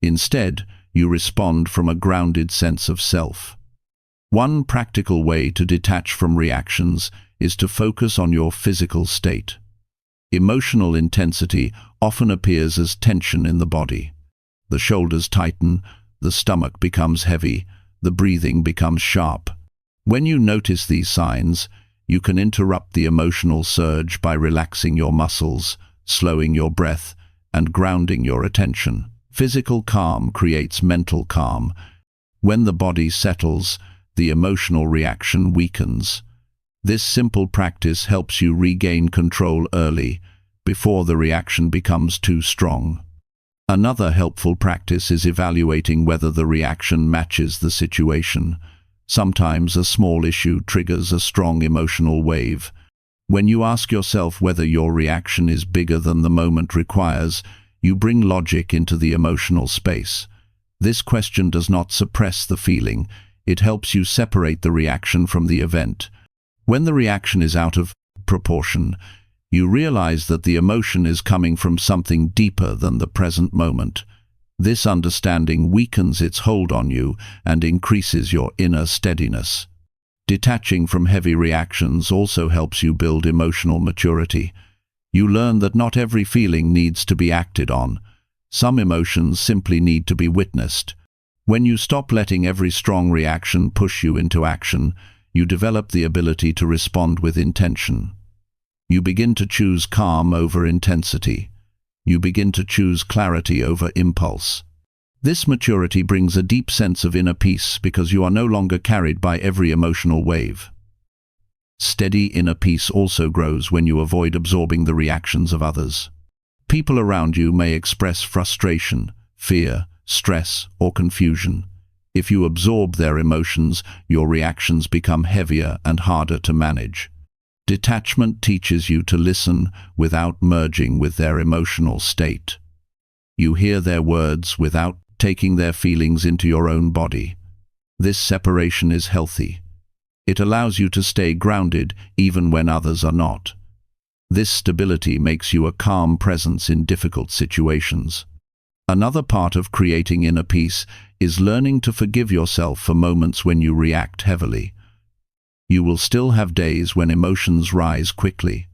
Instead, you respond from a grounded sense of self. One practical way to detach from reactions is to focus on your physical state. Emotional intensity often appears as tension in the body. The shoulders tighten, the stomach becomes heavy, the breathing becomes sharp. When you notice these signs, you can interrupt the emotional surge by relaxing your muscles, slowing your breath, and grounding your attention. Physical calm creates mental calm. When the body settles, the emotional reaction weakens. This simple practice helps you regain control early, before the reaction becomes too strong. Another helpful practice is evaluating whether the reaction matches the situation. Sometimes a small issue triggers a strong emotional wave. When you ask yourself whether your reaction is bigger than the moment requires, you bring logic into the emotional space. This question does not suppress the feeling. It helps you separate the reaction from the event. When the reaction is out of proportion, you realize that the emotion is coming from something deeper than the present moment. This understanding weakens its hold on you and increases your inner steadiness. Detaching from heavy reactions also helps you build emotional maturity. You learn that not every feeling needs to be acted on. Some emotions simply need to be witnessed. When you stop letting every strong reaction push you into action, you develop the ability to respond with intention. You begin to choose calm over intensity. You begin to choose clarity over impulse. This maturity brings a deep sense of inner peace because you are no longer carried by every emotional wave. Steady inner peace also grows when you avoid absorbing the reactions of others. People around you may express frustration, fear, stress, or confusion. If you absorb their emotions, your reactions become heavier and harder to manage. Detachment teaches you to listen without merging with their emotional state. You hear their words without taking their feelings into your own body. This separation is healthy. It allows you to stay grounded even when others are not. This stability makes you a calm presence in difficult situations. Another part of creating inner peace is learning to forgive yourself for moments when you react heavily. You will still have days when emotions rise quickly.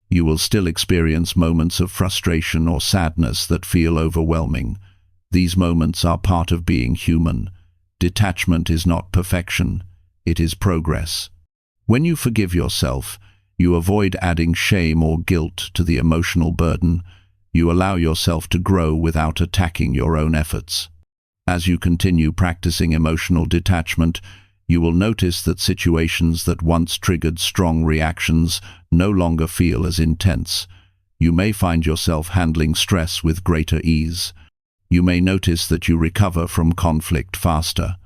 You will still experience moments of frustration or sadness that feel overwhelming. These moments are part of being human. Detachment is not perfection, it is progress. When you forgive yourself, you avoid adding shame or guilt to the emotional burden. You allow yourself to grow without attacking your own efforts. As you continue practicing emotional detachment, you will notice that situations that once triggered strong reactions no longer feel as intense. You may find yourself handling stress with greater ease. You may notice that you recover from conflict faster.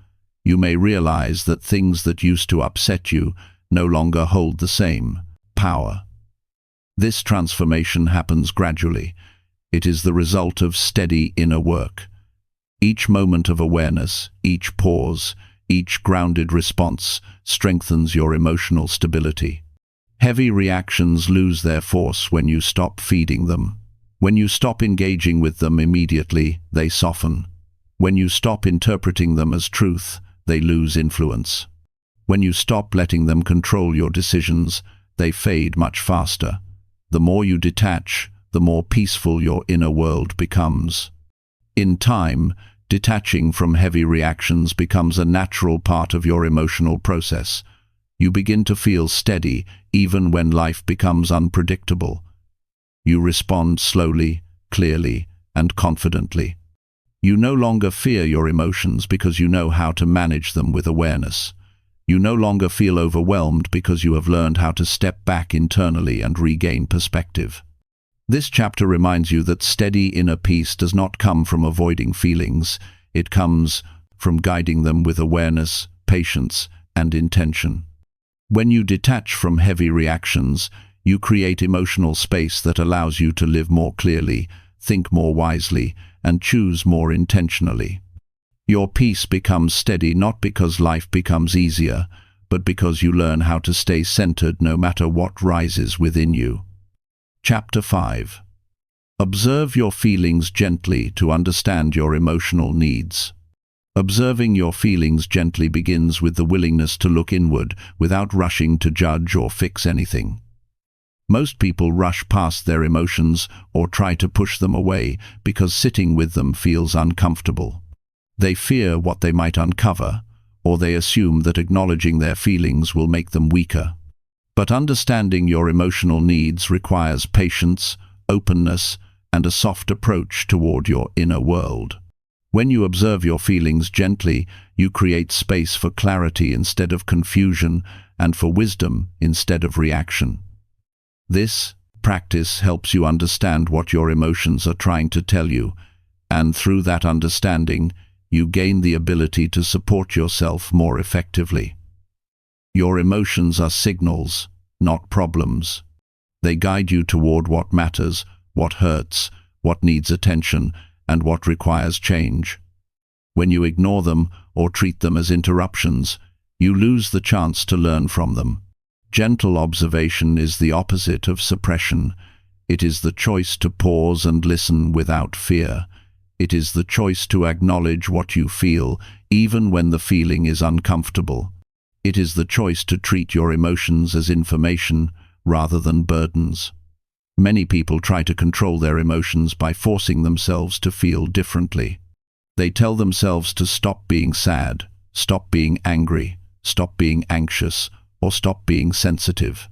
You may realize that things that used to upset you no longer hold the same power. This transformation happens gradually. It is the result of steady inner work. Each moment of awareness, each pause, each grounded response strengthens your emotional stability. Heavy reactions lose their force when you stop feeding them. When you stop engaging with them immediately, they soften. When you stop interpreting them as truth, they lose influence. When you stop letting them control your decisions, they fade much faster. The more you detach, the more peaceful your inner world becomes. In time, detaching from heavy reactions becomes a natural part of your emotional process. You begin to feel steady even when life becomes unpredictable. You respond slowly, clearly, and confidently. You no longer fear your emotions because you know how to manage them with awareness. You no longer feel overwhelmed because you have learned how to step back internally and regain perspective. This chapter reminds you that steady inner peace does not come from avoiding feelings. It comes from guiding them with awareness, patience, and intention. When you detach from heavy reactions, you create emotional space that allows you to live more clearly, think more wisely, and choose more intentionally. Your peace becomes steady not because life becomes easier, but because you learn how to stay centered no matter what rises within you. Chapter 5. Observe your feelings gently to understand your emotional needs. Observing your feelings gently begins with the willingness to look inward without rushing to judge or fix anything. Most people rush past their emotions or try to push them away because sitting with them feels uncomfortable. They fear what they might uncover, or they assume that acknowledging their feelings will make them weaker. But understanding your emotional needs requires patience, openness, and a soft approach toward your inner world. When you observe your feelings gently, you create space for clarity instead of confusion and for wisdom instead of reaction. This practice helps you understand what your emotions are trying to tell you, and through that understanding, you gain the ability to support yourself more effectively. Your emotions are signals, not problems. They guide you toward what matters, what hurts, what needs attention, and what requires change. When you ignore them or treat them as interruptions, you lose the chance to learn from them. Gentle observation is the opposite of suppression. It is the choice to pause and listen without fear. It is the choice to acknowledge what you feel, even when the feeling is uncomfortable. It is the choice to treat your emotions as information rather than burdens. Many people try to control their emotions by forcing themselves to feel differently. They tell themselves to stop being sad, stop being angry, stop being anxious, or stop being sensitive.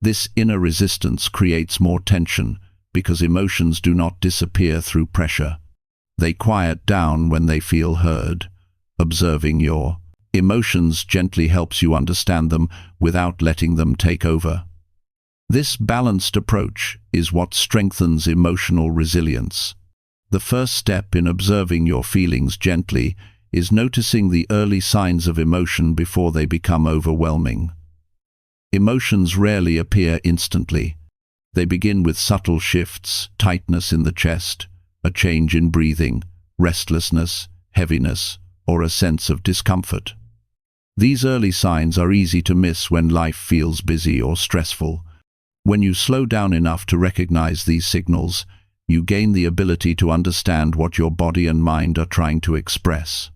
This inner resistance creates more tension because emotions do not disappear through pressure. They quiet down when they feel heard. Observing your emotions gently helps you understand them without letting them take over. This balanced approach is what strengthens emotional resilience. The first step in observing your feelings gently is noticing the early signs of emotion before they become overwhelming. Emotions rarely appear instantly. They begin with subtle shifts, tightness in the chest, a change in breathing, restlessness, heaviness, or a sense of discomfort. These early signs are easy to miss when life feels busy or stressful. When you slow down enough to recognize these signals, you gain the ability to understand what your body and mind are trying to express.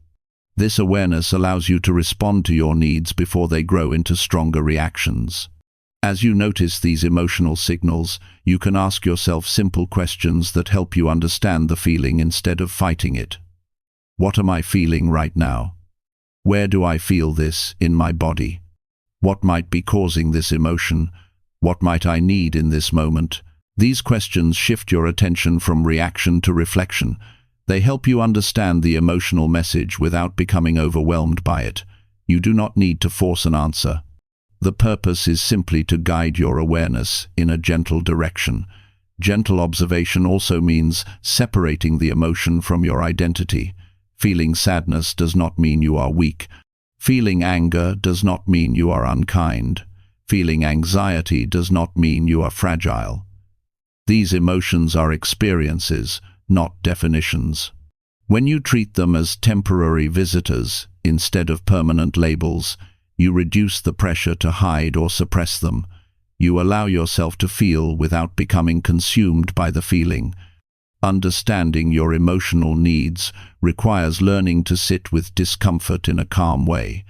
This awareness allows you to respond to your needs before they grow into stronger reactions. As you notice these emotional signals, you can ask yourself simple questions that help you understand the feeling instead of fighting it. What am I feeling right now? Where do I feel this in my body? What might be causing this emotion? What might I need in this moment? These questions shift your attention from reaction to reflection. They help you understand the emotional message without becoming overwhelmed by it. You do not need to force an answer. The purpose is simply to guide your awareness in a gentle direction. Gentle observation also means separating the emotion from your identity. Feeling sadness does not mean you are weak. Feeling anger does not mean you are unkind. Feeling anxiety does not mean you are fragile. These emotions are experiences, not definitions. When you treat them as temporary visitors instead of permanent labels, you reduce the pressure to hide or suppress them. You allow yourself to feel without becoming consumed by the feeling. Understanding your emotional needs requires learning to sit with discomfort in a calm way.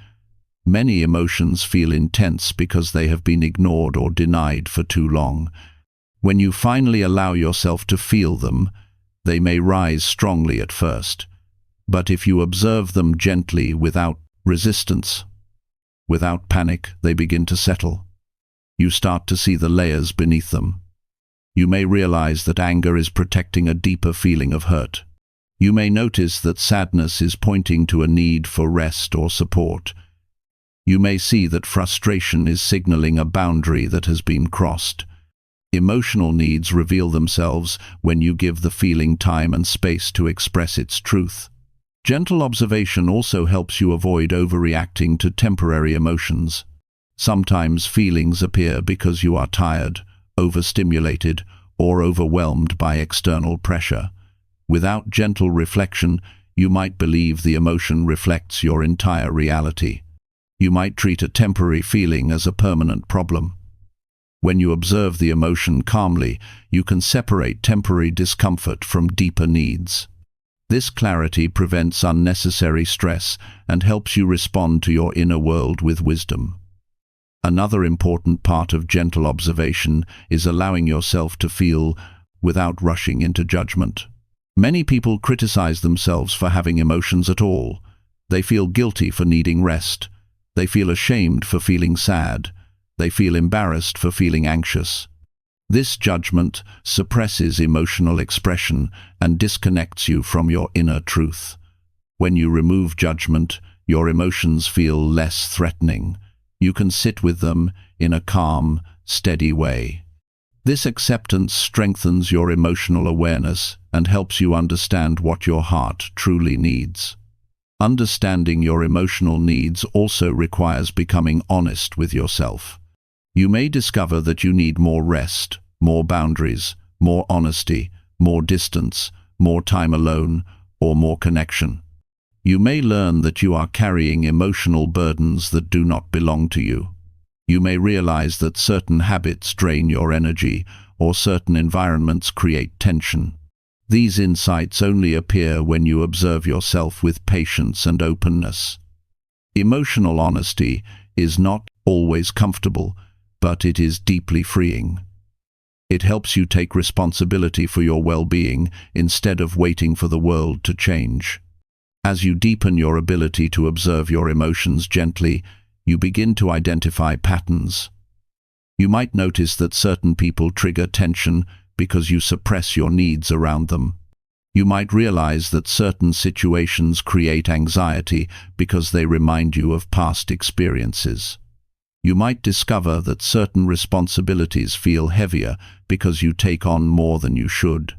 Many emotions feel intense because they have been ignored or denied for too long. When you finally allow yourself to feel them, They may rise strongly at first, but if you observe them gently, without resistance, without panic, they begin to settle. You start to see the layers beneath them. You may realize that anger is protecting a deeper feeling of hurt. You may notice that sadness is pointing to a need for rest or support. You may see that frustration is signaling a boundary that has been crossed. Emotional needs reveal themselves when you give the feeling time and space to express its truth. Gentle observation also helps you avoid overreacting to temporary emotions. Sometimes feelings appear because you are tired, overstimulated, or overwhelmed by external pressure. Without gentle reflection, you might believe the emotion reflects your entire reality. You might treat a temporary feeling as a permanent problem. When you observe the emotion calmly, you can separate temporary discomfort from deeper needs. This clarity prevents unnecessary stress and helps you respond to your inner world with wisdom. Another important part of gentle observation is allowing yourself to feel without rushing into judgment. Many people criticize themselves for having emotions at all. They feel guilty for needing rest. They feel ashamed for feeling sad. They feel embarrassed for feeling anxious. This judgment suppresses emotional expression and disconnects you from your inner truth. When you remove judgment, your emotions feel less threatening. You can sit with them in a calm, steady way. This acceptance strengthens your emotional awareness and helps you understand what your heart truly needs. Understanding your emotional needs also requires becoming honest with yourself. You may discover that you need more rest, more boundaries, more honesty, more distance, more time alone, or more connection. You may learn that you are carrying emotional burdens that do not belong to you. You may realize that certain habits drain your energy, or certain environments create tension. These insights only appear when you observe yourself with patience and openness. Emotional honesty is not always comfortable, but it is deeply freeing. It helps you take responsibility for your well-being instead of waiting for the world to change. As you deepen your ability to observe your emotions gently, you begin to identify patterns. You might notice that certain people trigger tension because you suppress your needs around them. You might realize that certain situations create anxiety because they remind you of past experiences. You might discover that certain responsibilities feel heavier because you take on more than you should.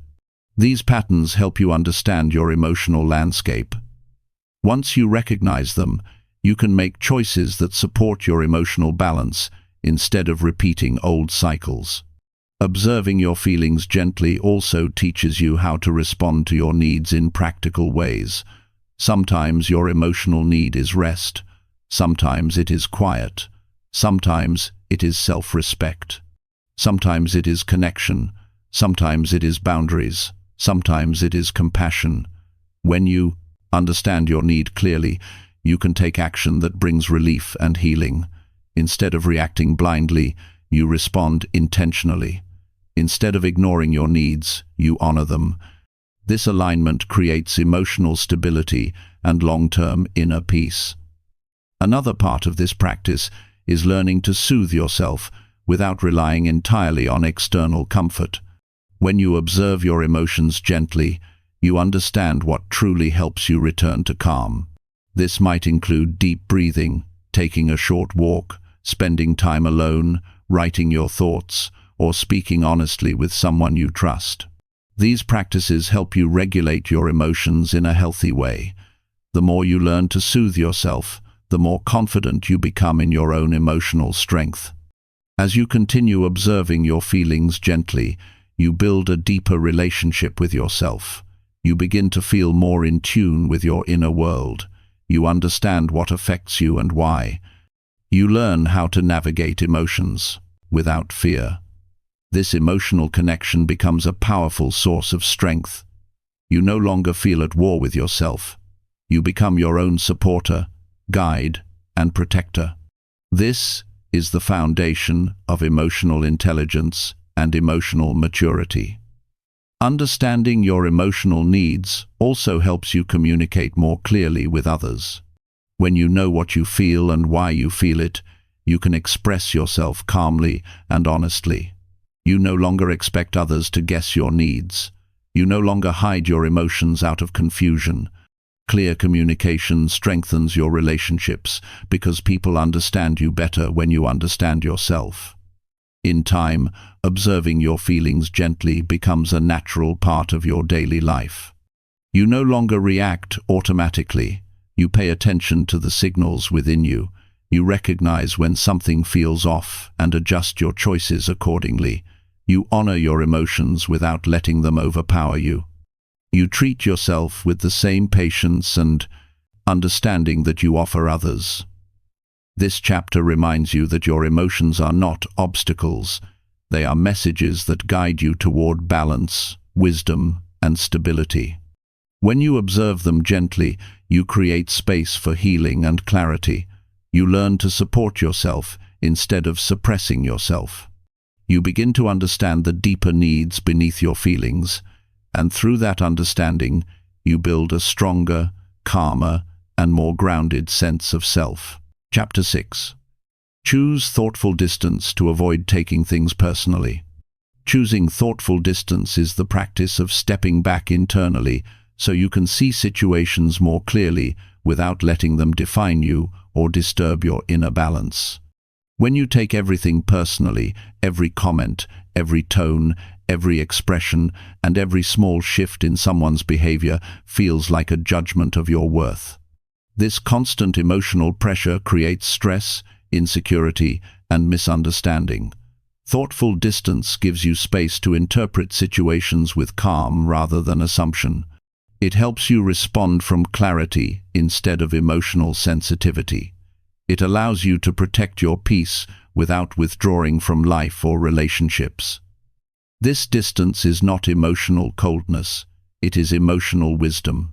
These patterns help you understand your emotional landscape. Once you recognize them, you can make choices that support your emotional balance instead of repeating old cycles. Observing your feelings gently also teaches you how to respond to your needs in practical ways. Sometimes your emotional need is rest. Sometimes it is quiet. Sometimes it is self-respect. Sometimes it is connection. Sometimes it is boundaries. Sometimes it is compassion. When you understand your need clearly, you can take action that brings relief and healing. Instead of reacting blindly, you respond intentionally. Instead of ignoring your needs, you honor them. This alignment creates emotional stability and long-term inner peace. Another part of this practice is learning to soothe yourself without relying entirely on external comfort. When you observe your emotions gently, you understand what truly helps you return to calm. This might include deep breathing, taking a short walk, spending time alone, writing your thoughts, or speaking honestly with someone you trust. These practices help you regulate your emotions in a healthy way. The more you learn to soothe yourself, the more confident you become in your own emotional strength. As you continue observing your feelings gently, you build a deeper relationship with yourself. You begin to feel more in tune with your inner world. You understand what affects you and why. You learn how to navigate emotions without fear. This emotional connection becomes a powerful source of strength. You no longer feel at war with yourself. You become your own supporter, guide, and protector. This is the foundation of emotional intelligence and emotional maturity. Understanding your emotional needs also helps you communicate more clearly with others. When you know what you feel and why you feel it, you can express yourself calmly and honestly. You no longer expect others to guess your needs. You no longer hide your emotions out of confusion. Clear communication strengthens your relationships because people understand you better when you understand yourself. In time, observing your feelings gently becomes a natural part of your daily life. You no longer react automatically. You pay attention to the signals within you. You recognize when something feels off and adjust your choices accordingly. You honor your emotions without letting them overpower you. You treat yourself with the same patience and understanding that you offer others. This chapter reminds you that your emotions are not obstacles. They are messages that guide you toward balance, wisdom, and stability. When you observe them gently, you create space for healing and clarity. You learn to support yourself instead of suppressing yourself. You begin to understand the deeper needs beneath your feelings, and through that understanding, you build a stronger, calmer, and more grounded sense of self. Chapter 6. Choose thoughtful distance to avoid taking things personally. Choosing thoughtful distance is the practice of stepping back internally so you can see situations more clearly without letting them define you or disturb your inner balance. When you take everything personally, every comment, every tone, every expression, and every small shift in someone's behavior feels like a judgment of your worth. This constant emotional pressure creates stress, insecurity, and misunderstanding. Thoughtful distance gives you space to interpret situations with calm rather than assumption. It helps you respond from clarity instead of emotional sensitivity. It allows you to protect your peace without withdrawing from life or relationships. This distance is not emotional coldness, it is emotional wisdom.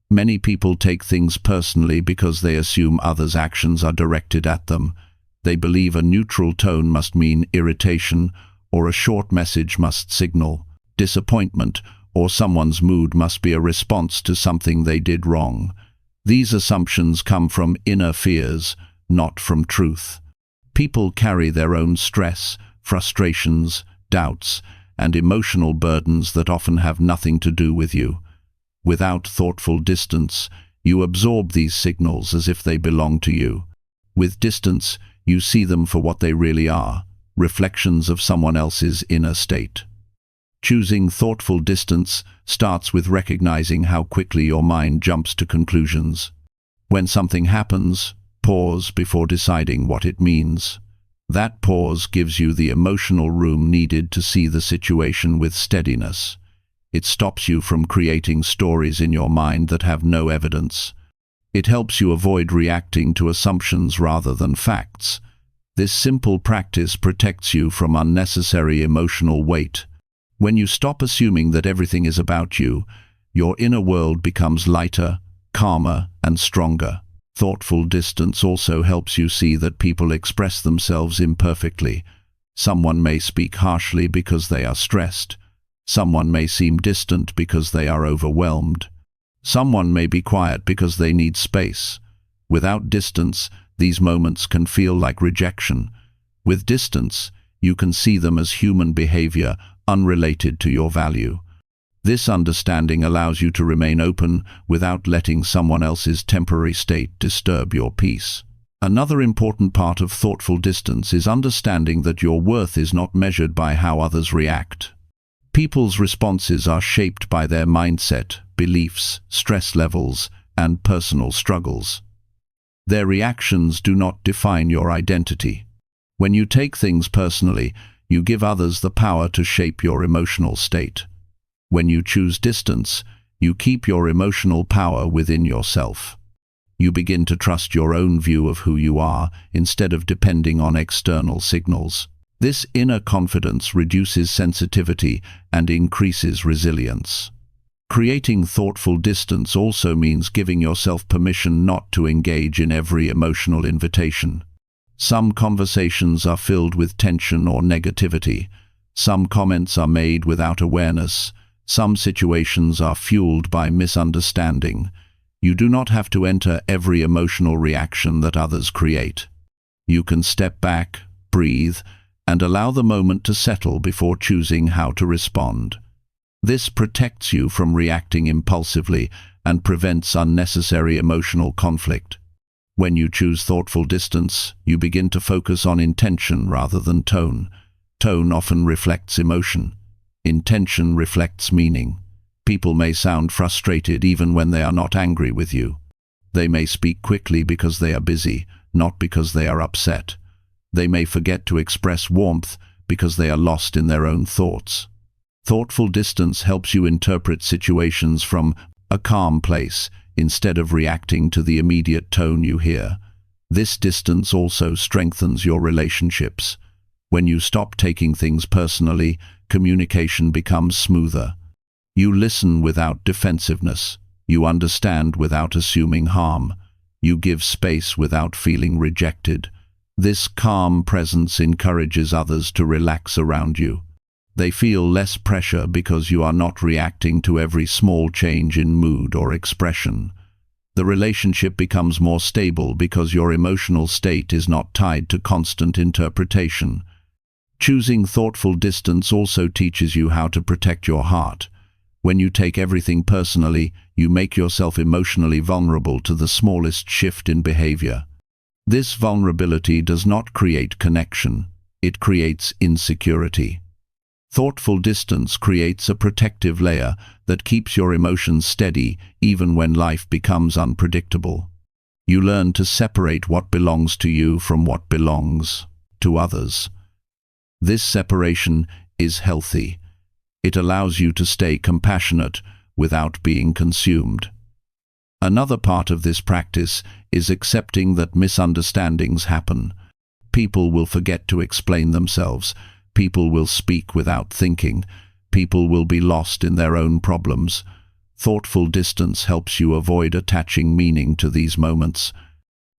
Many people take things personally because they assume others' actions are directed at them. They believe a neutral tone must mean irritation, or a short message must signal disappointment, or someone's mood must be a response to something they did wrong. These assumptions come from inner fears, not from truth. People carry their own stress, frustrations, doubts, and emotional burdens that often have nothing to do with you. Without thoughtful distance, you absorb these signals as if they belong to you. With distance, you see them for what they really are, reflections of someone else's inner state. Choosing thoughtful distance starts with recognizing how quickly your mind jumps to conclusions. When something happens, pause before deciding what it means. That pause gives you the emotional room needed to see the situation with steadiness. It stops you from creating stories in your mind that have no evidence. It helps you avoid reacting to assumptions rather than facts. This simple practice protects you from unnecessary emotional weight. When you stop assuming that everything is about you, your inner world becomes lighter, calmer, and stronger. Thoughtful distance also helps you see that people express themselves imperfectly. Someone may speak harshly because they are stressed. Someone may seem distant because they are overwhelmed. Someone may be quiet because they need space. Without distance, these moments can feel like rejection. With distance, you can see them as human behavior, unrelated to your value. This understanding allows you to remain open without letting someone else's temporary state disturb your peace. Another important part of thoughtful distance is understanding that your worth is not measured by how others react. People's responses are shaped by their mindset, beliefs, stress levels, and personal struggles. Their reactions do not define your identity. When you take things personally, you give others the power to shape your emotional state. When you choose distance, you keep your emotional power within yourself. You begin to trust your own view of who you are instead of depending on external signals. This inner confidence reduces sensitivity and increases resilience. Creating thoughtful distance also means giving yourself permission not to engage in every emotional invitation. Some conversations are filled with tension or negativity. Some comments are made without awareness. Some situations are fueled by misunderstanding. You do not have to enter every emotional reaction that others create. You can step back, breathe, and allow the moment to settle before choosing how to respond. This protects you from reacting impulsively and prevents unnecessary emotional conflict. When you choose thoughtful distance, you begin to focus on intention rather than tone. Tone often reflects emotion. Intention reflects meaning. People may sound frustrated even when they are not angry with you. They may speak quickly because they are busy, not because they are upset. They may forget to express warmth because they are lost in their own thoughts. Thoughtful distance helps you interpret situations from a calm place instead of reacting to the immediate tone you hear. This distance also strengthens your relationships. When you stop taking things personally, communication becomes smoother. You listen without defensiveness. You understand without assuming harm. You give space without feeling rejected. This calm presence encourages others to relax around you. They feel less pressure because you are not reacting to every small change in mood or expression. The relationship becomes more stable because your emotional state is not tied to constant interpretation. Choosing thoughtful distance also teaches you how to protect your heart. When you take everything personally, you make yourself emotionally vulnerable to the smallest shift in behavior. This vulnerability does not create connection. It creates insecurity. Thoughtful distance creates a protective layer that keeps your emotions steady even when life becomes unpredictable. You learn to separate what belongs to you from what belongs to others. This separation is healthy. It allows you to stay compassionate without being consumed. Another part of this practice is accepting that misunderstandings happen. People will forget to explain themselves. People will speak without thinking. People will be lost in their own problems. Thoughtful distance helps you avoid attaching meaning to these moments.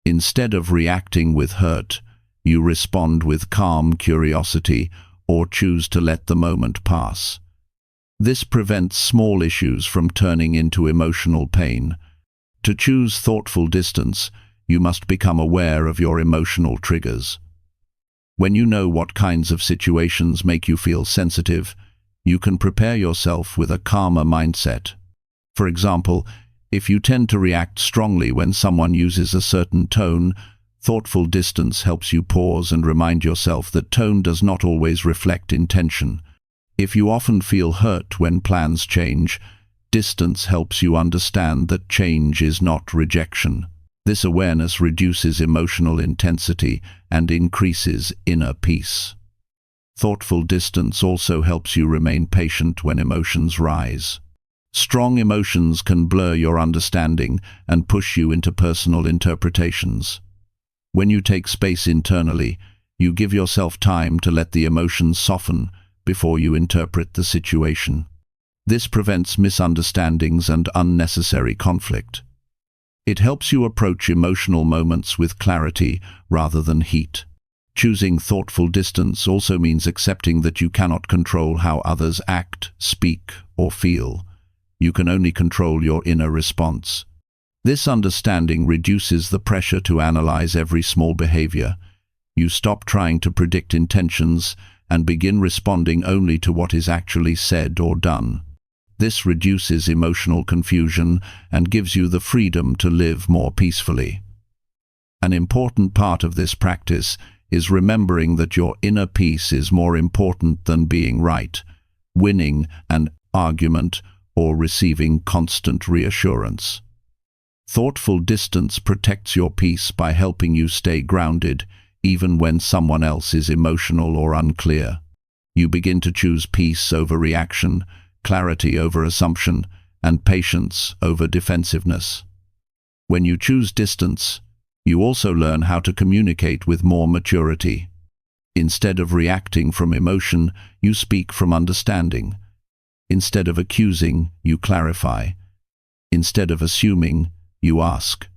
Instead of reacting with hurt, you respond with calm curiosity or choose to let the moment pass. This prevents small issues from turning into emotional pain. To choose thoughtful distance, you must become aware of your emotional triggers. When you know what kinds of situations make you feel sensitive, you can prepare yourself with a calmer mindset. For example, if you tend to react strongly when someone uses a certain tone, thoughtful distance helps you pause and remind yourself that tone does not always reflect intention. If you often feel hurt when plans change, distance helps you understand that change is not rejection. This awareness reduces emotional intensity and increases inner peace. Thoughtful distance also helps you remain patient when emotions rise. Strong emotions can blur your understanding and push you into personal interpretations. When you take space internally, you give yourself time to let the emotions soften before you interpret the situation. This prevents misunderstandings and unnecessary conflict. It helps you approach emotional moments with clarity rather than heat. Choosing thoughtful distance also means accepting that you cannot control how others act, speak, or feel. You can only control your inner response. This understanding reduces the pressure to analyze every small behavior. You stop trying to predict intentions and begin responding only to what is actually said or done. This reduces emotional confusion and gives you the freedom to live more peacefully. An important part of this practice is remembering that your inner peace is more important than being right, winning an argument, or receiving constant reassurance. Thoughtful distance protects your peace by helping you stay grounded even when someone else is emotional or unclear. You begin to choose peace over reaction, clarity over assumption, and patience over defensiveness. When you choose distance, you also learn how to communicate with more maturity. Instead of reacting from emotion, you speak from understanding. Instead of accusing, you clarify. Instead of assuming, you ask.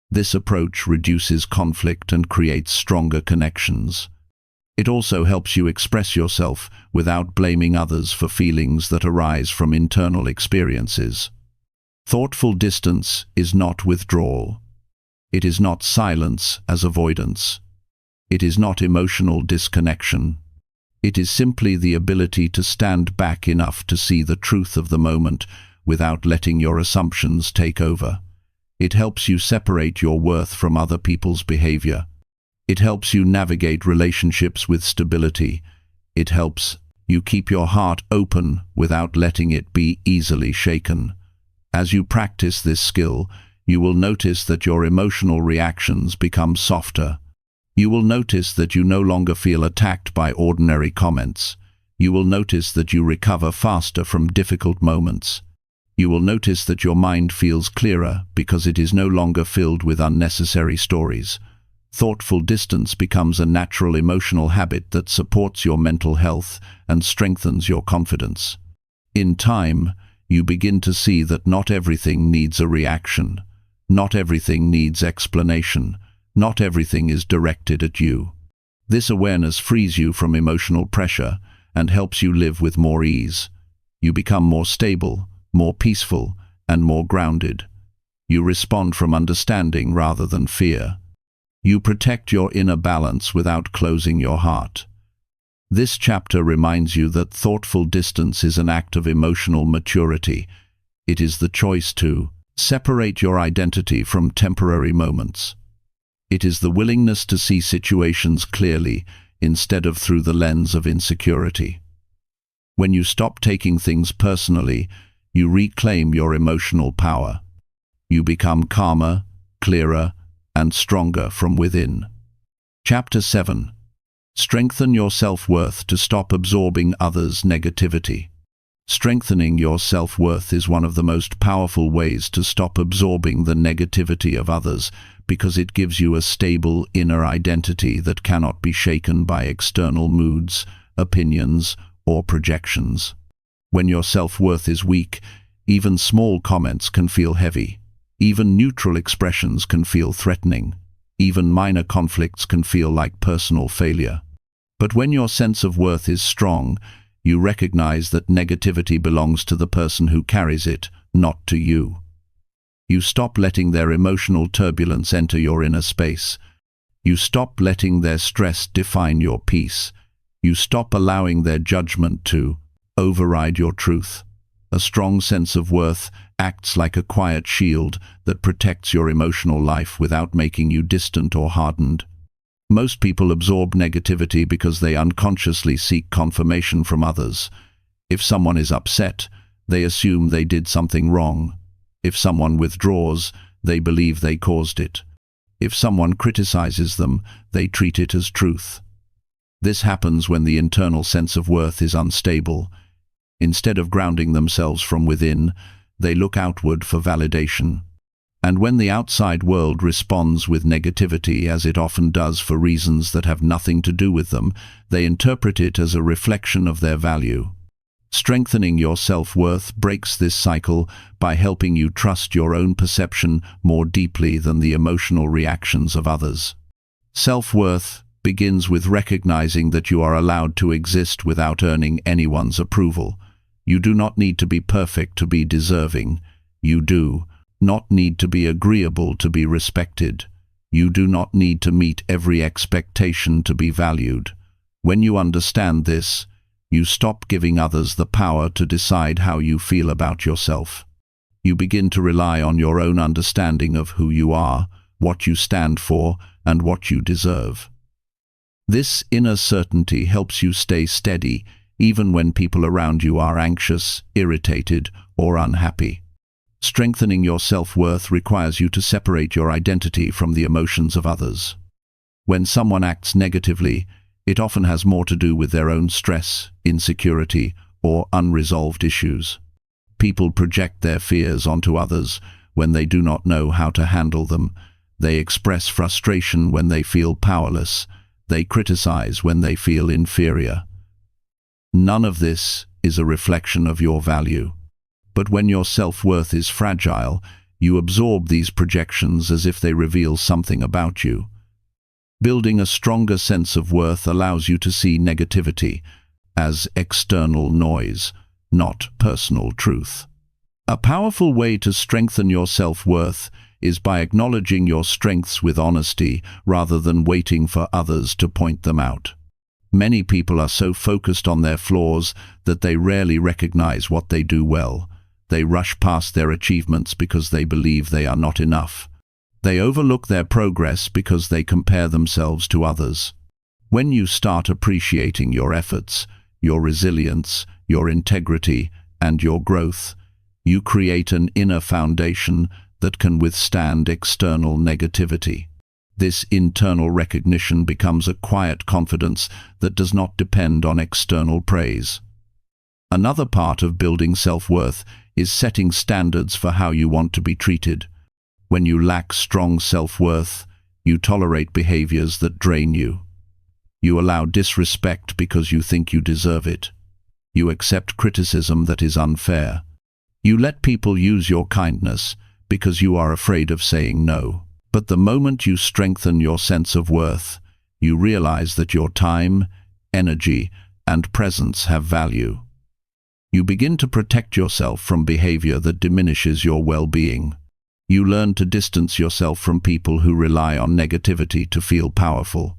This approach reduces conflict and creates stronger connections. It also helps you express yourself without blaming others for feelings that arise from internal experiences. Thoughtful distance is not withdrawal. It is not silence as avoidance. It is not emotional disconnection. It is simply the ability to stand back enough to see the truth of the moment without letting your assumptions take over. It helps you separate your worth from other people's behavior. It helps you navigate relationships with stability. It helps you keep your heart open without letting it be easily shaken. As you practice this skill, you will notice that your emotional reactions become softer. You will notice that you no longer feel attacked by ordinary comments. You will notice that you recover faster from difficult moments. You will notice that your mind feels clearer because it is no longer filled with unnecessary stories. Thoughtful distance becomes a natural emotional habit that supports your mental health and strengthens your confidence. In time, you begin to see that not everything needs a reaction. Not everything needs explanation. Not everything is directed at you. This awareness frees you from emotional pressure and helps you live with more ease. You become more stable, more peaceful, and more grounded. You respond from understanding rather than fear. You protect your inner balance without closing your heart. This chapter reminds you that thoughtful distance is an act of emotional maturity. It is the choice to separate your identity from temporary moments. It is the willingness to see situations clearly instead of through the lens of insecurity. When you stop taking things personally, you reclaim your emotional power. You become calmer, clearer, and stronger from within. Chapter 7. Strengthen your self-worth to stop absorbing others' negativity. Strengthening your self-worth is one of the most powerful ways to stop absorbing the negativity of others because it gives you a stable inner identity that cannot be shaken by external moods, opinions, or projections. When your self-worth is weak, even small comments can feel heavy. Even neutral expressions can feel threatening. Even minor conflicts can feel like personal failure. But when your sense of worth is strong, you recognize that negativity belongs to the person who carries it, not to you. You stop letting their emotional turbulence enter your inner space. You stop letting their stress define your peace. You stop allowing their judgment to override your truth. A strong sense of worth acts like a quiet shield that protects your emotional life without making you distant or hardened. Most people absorb negativity because they unconsciously seek confirmation from others. If someone is upset, they assume they did something wrong. If someone withdraws, they believe they caused it. If someone criticizes them, they treat it as truth. This happens when the internal sense of worth is unstable. Instead of grounding themselves from within, they look outward for validation. And when the outside world responds with negativity, as it often does for reasons that have nothing to do with them, they interpret it as a reflection of their value. Strengthening your self-worth breaks this cycle by helping you trust your own perception more deeply than the emotional reactions of others. Self-worth begins with recognizing that you are allowed to exist without earning anyone's approval. You do not need to be perfect to be deserving. You do not need to be agreeable to be respected. You do not need to meet every expectation to be valued. When you understand this, you stop giving others the power to decide how you feel about yourself. You begin to rely on your own understanding of who you are, what you stand for, and what you deserve. This inner certainty helps you stay steady, even when people around you are anxious, irritated, or unhappy. Strengthening your self-worth requires you to separate your identity from the emotions of others. When someone acts negatively, it often has more to do with their own stress, insecurity, or unresolved issues. People project their fears onto others when they do not know how to handle them. They express frustration when they feel powerless. They criticize when they feel inferior. None of this is a reflection of your value. But when your self-worth is fragile, you absorb these projections as if they reveal something about you. Building a stronger sense of worth allows you to see negativity as external noise, not personal truth. A powerful way to strengthen your self-worth is by acknowledging your strengths with honesty rather than waiting for others to point them out. Many people are so focused on their flaws that they rarely recognize what they do well. They rush past their achievements because they believe they are not enough. They overlook their progress because they compare themselves to others. When you start appreciating your efforts, your resilience, your integrity, and your growth, you create an inner foundation that can withstand external negativity. This internal recognition becomes a quiet confidence that does not depend on external praise. Another part of building self-worth is setting standards for how you want to be treated. When you lack strong self-worth, you tolerate behaviors that drain you. You allow disrespect because you think you deserve it. You accept criticism that is unfair. You let people use your kindness because you are afraid of saying no. But the moment you strengthen your sense of worth, you realize that your time, energy, and presence have value. You begin to protect yourself from behavior that diminishes your well-being. You learn to distance yourself from people who rely on negativity to feel powerful.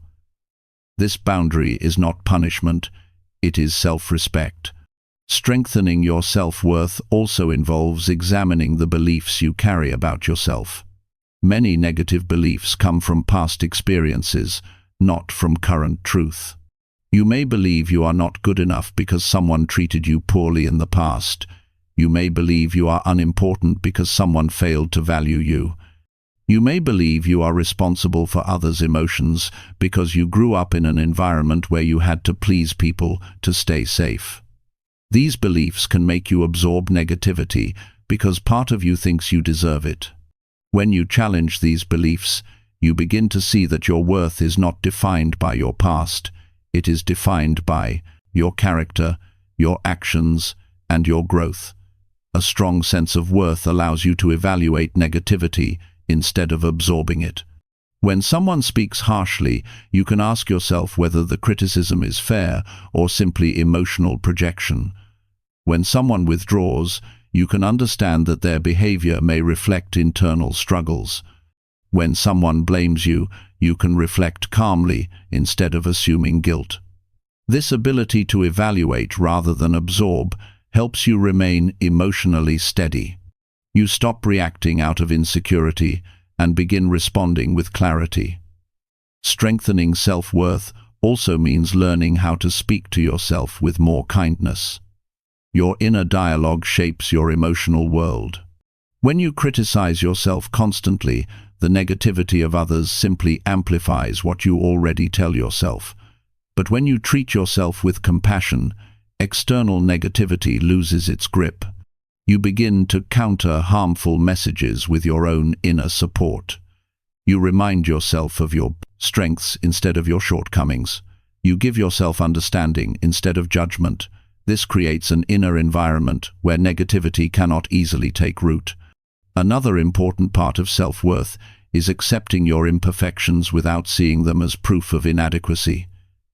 This boundary is not punishment, it is self-respect. Strengthening your self-worth also involves examining the beliefs you carry about yourself. Many negative beliefs come from past experiences, not from current truth. You may believe you are not good enough because someone treated you poorly in the past. You may believe you are unimportant because someone failed to value you. You may believe you are responsible for others' emotions because you grew up in an environment where you had to please people to stay safe. These beliefs can make you absorb negativity because part of you thinks you deserve it. When you challenge these beliefs, you begin to see that your worth is not defined by your past. It is defined by your character, your actions, and your growth. A strong sense of worth allows you to evaluate negativity instead of absorbing it. When someone speaks harshly, you can ask yourself whether the criticism is fair or simply emotional projection. When someone withdraws, you can understand that their behavior may reflect internal struggles. When someone blames you, you can reflect calmly instead of assuming guilt. This ability to evaluate rather than absorb helps you remain emotionally steady. You stop reacting out of insecurity and begin responding with clarity. Strengthening self-worth also means learning how to speak to yourself with more kindness. Your inner dialogue shapes your emotional world. When you criticize yourself constantly, the negativity of others simply amplifies what you already tell yourself. But when you treat yourself with compassion, external negativity loses its grip. You begin to counter harmful messages with your own inner support. You remind yourself of your strengths instead of your shortcomings. You give yourself understanding instead of judgment. This creates an inner environment where negativity cannot easily take root. Another important part of self-worth is accepting your imperfections without seeing them as proof of inadequacy.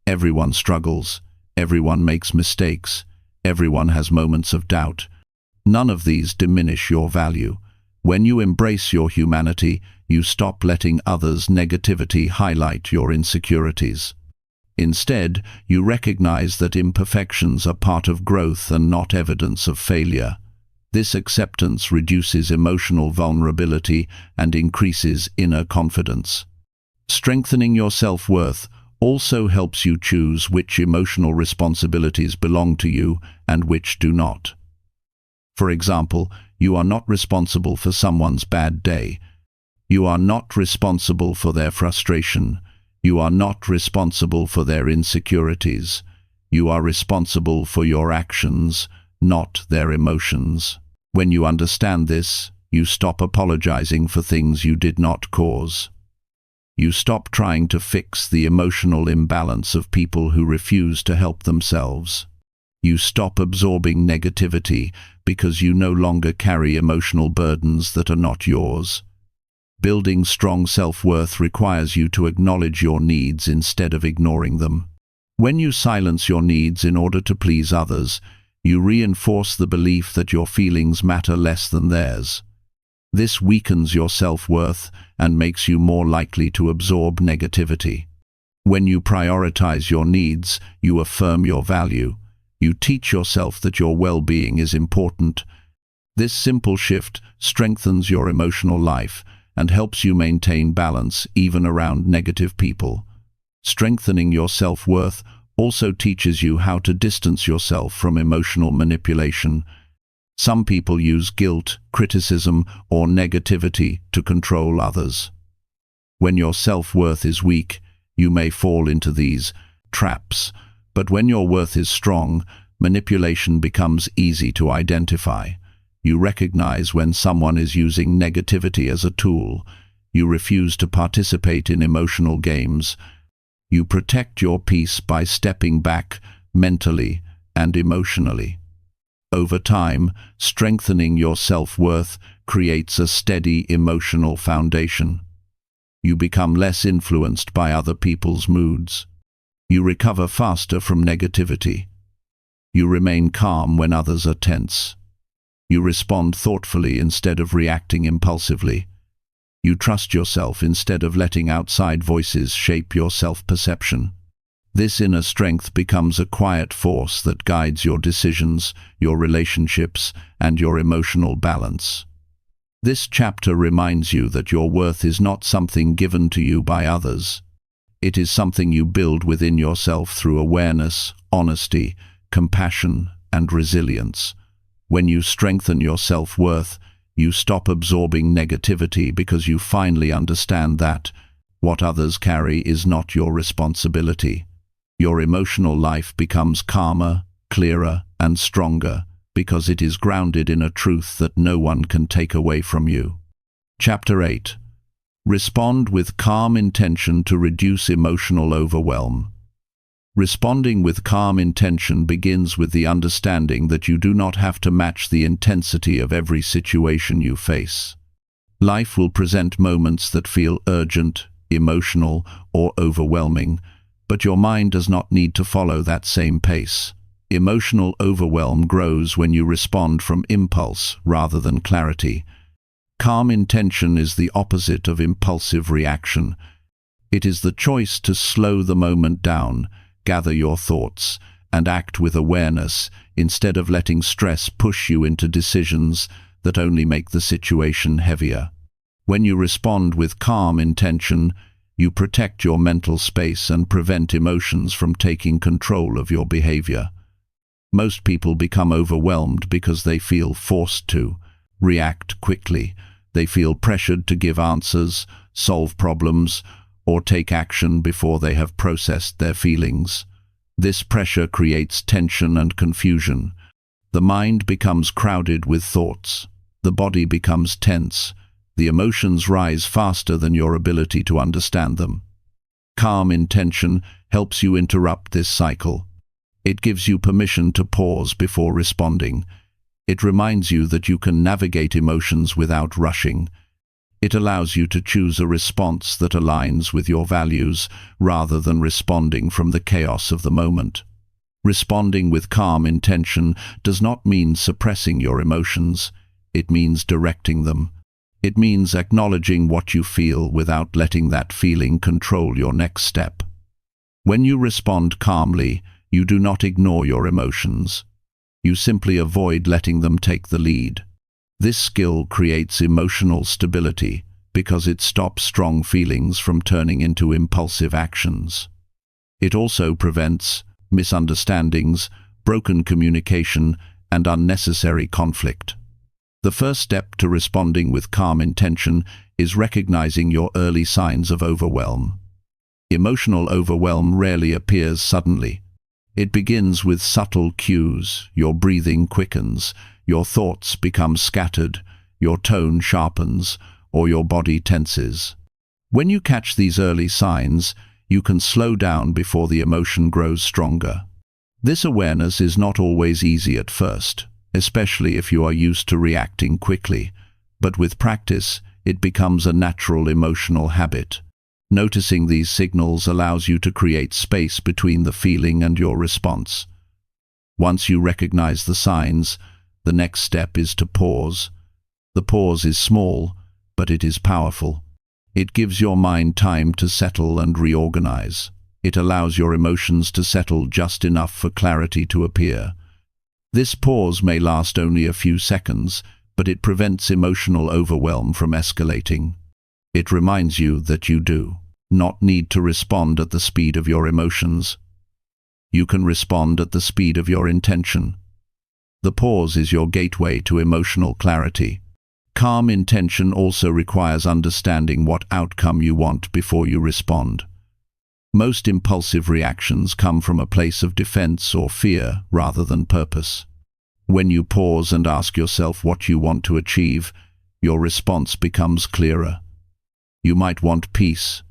Everyone struggles. Everyone makes mistakes. Everyone has moments of doubt. None of these diminish your value. When you embrace your humanity, you stop letting others' negativity highlight your insecurities. Instead, you recognize that imperfections are part of growth and not evidence of failure. This acceptance reduces emotional vulnerability and increases inner confidence. Strengthening your self-worth also helps you choose which emotional responsibilities belong to you and which do not. For example, you are not responsible for someone's bad day. You are not responsible for their frustration. You are not responsible for their insecurities. You are responsible for your actions, not their emotions. When you understand this, you stop apologizing for things you did not cause. You stop trying to fix the emotional imbalance of people who refuse to help themselves. You stop absorbing negativity because you no longer carry emotional burdens that are not yours. Building strong self-worth requires you to acknowledge your needs instead of ignoring them. When you silence your needs in order to please others, you reinforce the belief that your feelings matter less than theirs. This weakens your self-worth and makes you more likely to absorb negativity. When you prioritize your needs, you affirm your value. You teach yourself that your well-being is important. This simple shift strengthens your emotional life and helps you maintain balance even around negative people. Strengthening your self-worth also teaches you how to distance yourself from emotional manipulation. Some people use guilt, criticism, or negativity to control others. When your self-worth is weak, you may fall into these traps, but when your worth is strong, manipulation becomes easy to identify. You recognize when someone is using negativity as a tool. You refuse to participate in emotional games. You protect your peace by stepping back mentally and emotionally. Over time, strengthening your self-worth creates a steady emotional foundation. You become less influenced by other people's moods. You recover faster from negativity. You remain calm when others are tense. You respond thoughtfully instead of reacting impulsively. You trust yourself instead of letting outside voices shape your self-perception. This inner strength becomes a quiet force that guides your decisions, your relationships, and your emotional balance. This chapter reminds you that your worth is not something given to you by others. It is something you build within yourself through awareness, honesty, compassion, and resilience. When you strengthen your self-worth, you stop absorbing negativity because you finally understand that what others carry is not your responsibility. Your emotional life becomes calmer, clearer, and stronger because it is grounded in a truth that no one can take away from you. Chapter 8. Respond with calm intention to reduce emotional overwhelm. Responding with calm intention begins with the understanding that you do not have to match the intensity of every situation you face. Life will present moments that feel urgent, emotional, or overwhelming, but your mind does not need to follow that same pace. Emotional overwhelm grows when you respond from impulse rather than clarity. Calm intention is the opposite of impulsive reaction. It is the choice to slow the moment down, gather your thoughts, and act with awareness instead of letting stress push you into decisions that only make the situation heavier. When you respond with calm intention, you protect your mental space and prevent emotions from taking control of your behavior. Most people become overwhelmed because they feel forced to react quickly. They feel pressured to give answers, solve problems, or take action before they have processed their feelings. This pressure creates tension and confusion. The mind becomes crowded with thoughts. The body becomes tense. The emotions rise faster than your ability to understand them. Calm intention helps you interrupt this cycle. It gives you permission to pause before responding. It reminds you that you can navigate emotions without rushing. It allows you to choose a response that aligns with your values rather than responding from the chaos of the moment. Responding with calm intention does not mean suppressing your emotions. It means directing them. It means acknowledging what you feel without letting that feeling control your next step. When you respond calmly, you do not ignore your emotions. You simply avoid letting them take the lead. This skill creates emotional stability because it stops strong feelings from turning into impulsive actions. It also prevents misunderstandings, broken communication, and unnecessary conflict. The first step to responding with calm intention is recognizing your early signs of overwhelm. Emotional overwhelm rarely appears suddenly. It begins with subtle cues. Your breathing quickens, your thoughts become scattered, your tone sharpens, or your body tenses. When you catch these early signs, you can slow down before the emotion grows stronger. This awareness is not always easy at first, especially if you are used to reacting quickly, but with practice, it becomes a natural emotional habit. Noticing these signals allows you to create space between the feeling and your response. Once you recognize the signs, the next step is to pause. The pause is small, but it is powerful. It gives your mind time to settle and reorganize. It allows your emotions to settle just enough for clarity to appear. This pause may last only a few seconds, but it prevents emotional overwhelm from escalating. It reminds you that you do not need to respond at the speed of your emotions. You can respond at the speed of your intention. The pause is your gateway to emotional clarity. Calm intention also requires understanding what outcome you want before you respond. Most impulsive reactions come from a place of defense or fear rather than purpose. When you pause and ask yourself what you want to achieve, your response becomes clearer. You might want peace.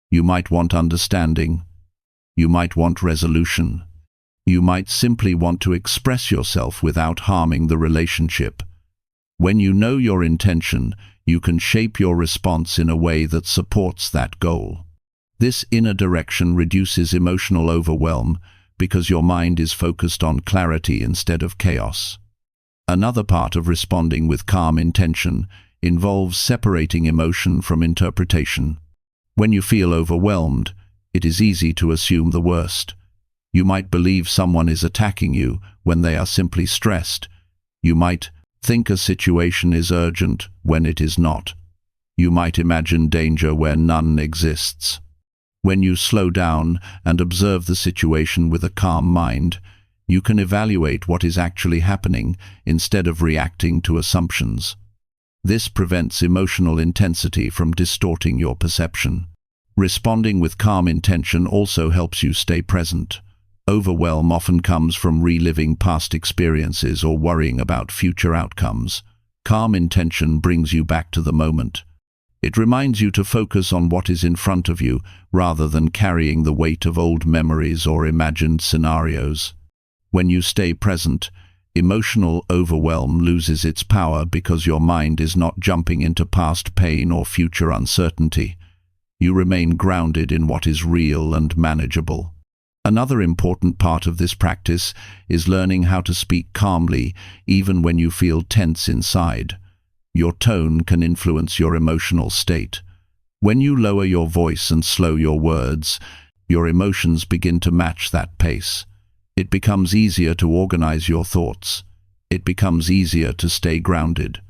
You might want understanding. You might want resolution. You might simply want to express yourself without harming the relationship. When you know your intention, you can shape your response in a way that supports that goal. This inner direction reduces emotional overwhelm because your mind is focused on clarity instead of chaos. Another part of responding with calm intention involves separating emotion from interpretation. When you feel overwhelmed, it is easy to assume the worst. You might believe someone is attacking you when they are simply stressed. You might think a situation is urgent when it is not. You might imagine danger where none exists. When you slow down and observe the situation with a calm mind, you can evaluate what is actually happening instead of reacting to assumptions. This prevents emotional intensity from distorting your perception. Responding with calm intention also helps you stay present. Overwhelm often comes from reliving past experiences or worrying about future outcomes. Calm intention brings you back to the moment. It reminds you to focus on what is in front of you rather than carrying the weight of old memories or imagined scenarios. When you stay present, emotional overwhelm loses its power because your mind is not jumping into past pain or future uncertainty. You remain grounded in what is real and manageable. Another important part of this practice is learning how to speak calmly even when you feel tense inside. Your tone can influence your emotional state. When you lower your voice and slow your words, your emotions begin to match that pace. It becomes easier to organize your thoughts. It becomes easier to stay grounded.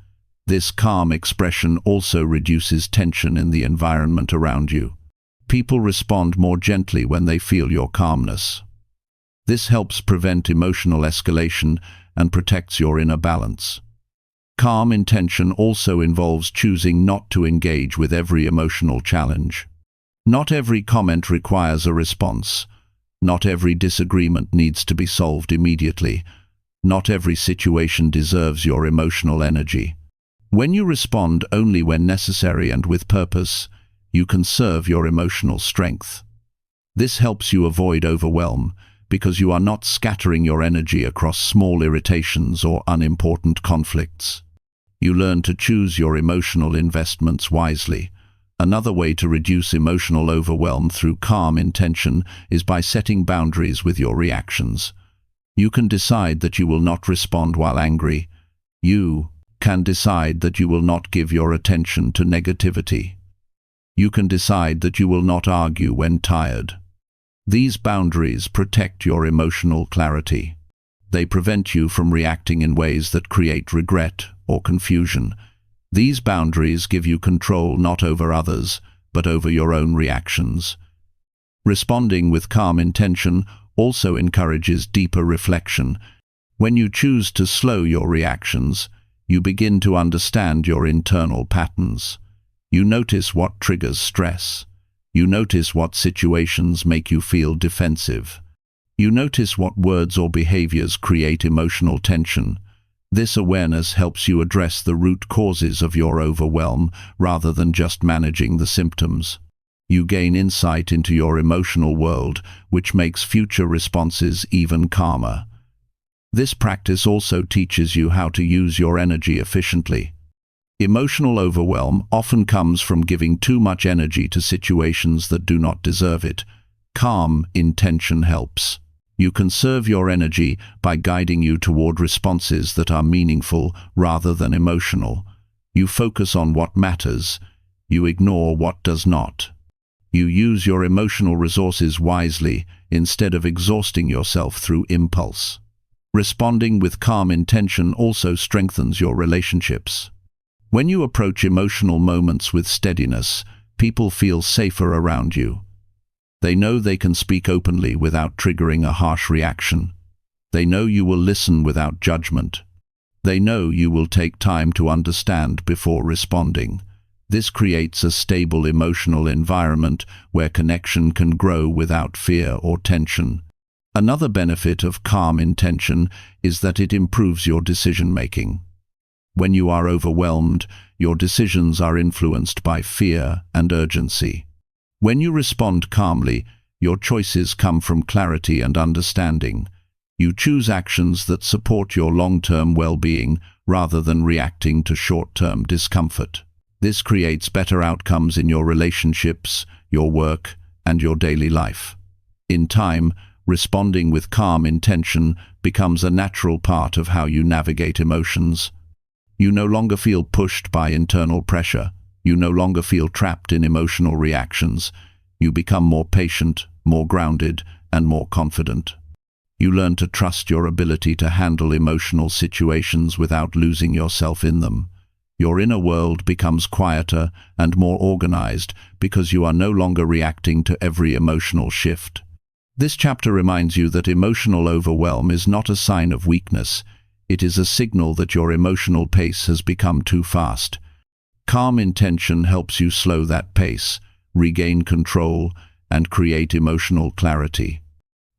This calm expression also reduces tension in the environment around you. People respond more gently when they feel your calmness. This helps prevent emotional escalation and protects your inner balance. Calm intention also involves choosing not to engage with every emotional challenge. Not every comment requires a response. Not every disagreement needs to be solved immediately. Not every situation deserves your emotional energy. When you respond only when necessary and with purpose, you conserve your emotional strength. This helps you avoid overwhelm because you are not scattering your energy across small irritations or unimportant conflicts. You learn to choose your emotional investments wisely. Another way to reduce emotional overwhelm through calm intention is by setting boundaries with your reactions. You can decide that you will not respond while angry. You can decide that you will not give your attention to negativity. You can decide that you will not argue when tired. These boundaries protect your emotional clarity. They prevent you from reacting in ways that create regret or confusion. These boundaries give you control not over others, but over your own reactions. Responding with calm intention also encourages deeper reflection. When you choose to slow your reactions, you begin to understand your internal patterns. You notice what triggers stress. You notice what situations make you feel defensive. You notice what words or behaviors create emotional tension. This awareness helps you address the root causes of your overwhelm rather than just managing the symptoms. You gain insight into your emotional world, which makes future responses even calmer. This practice also teaches you how to use your energy efficiently. Emotional overwhelm often comes from giving too much energy to situations that do not deserve it. Calm intention helps. You conserve your energy by guiding you toward responses that are meaningful rather than emotional. You focus on what matters. You ignore what does not. You use your emotional resources wisely instead of exhausting yourself through impulse. Responding with calm intention also strengthens your relationships. When you approach emotional moments with steadiness, people feel safer around you. They know they can speak openly without triggering a harsh reaction. They know you will listen without judgment. They know you will take time to understand before responding. This creates a stable emotional environment where connection can grow without fear or tension. Another benefit of calm intention is that it improves your decision-making. When you are overwhelmed, your decisions are influenced by fear and urgency. When you respond calmly, your choices come from clarity and understanding. You choose actions that support your long-term well-being rather than reacting to short-term discomfort. This creates better outcomes in your relationships, your work, and your daily life. In time, responding with calm intention becomes a natural part of how you navigate emotions. You no longer feel pushed by internal pressure. You no longer feel trapped in emotional reactions. You become more patient, more grounded, and more confident. You learn to trust your ability to handle emotional situations without losing yourself in them. Your inner world becomes quieter and more organized because you are no longer reacting to every emotional shift. This chapter reminds you that emotional overwhelm is not a sign of weakness. It is a signal that your emotional pace has become too fast. Calm intention helps you slow that pace, regain control, and create emotional clarity.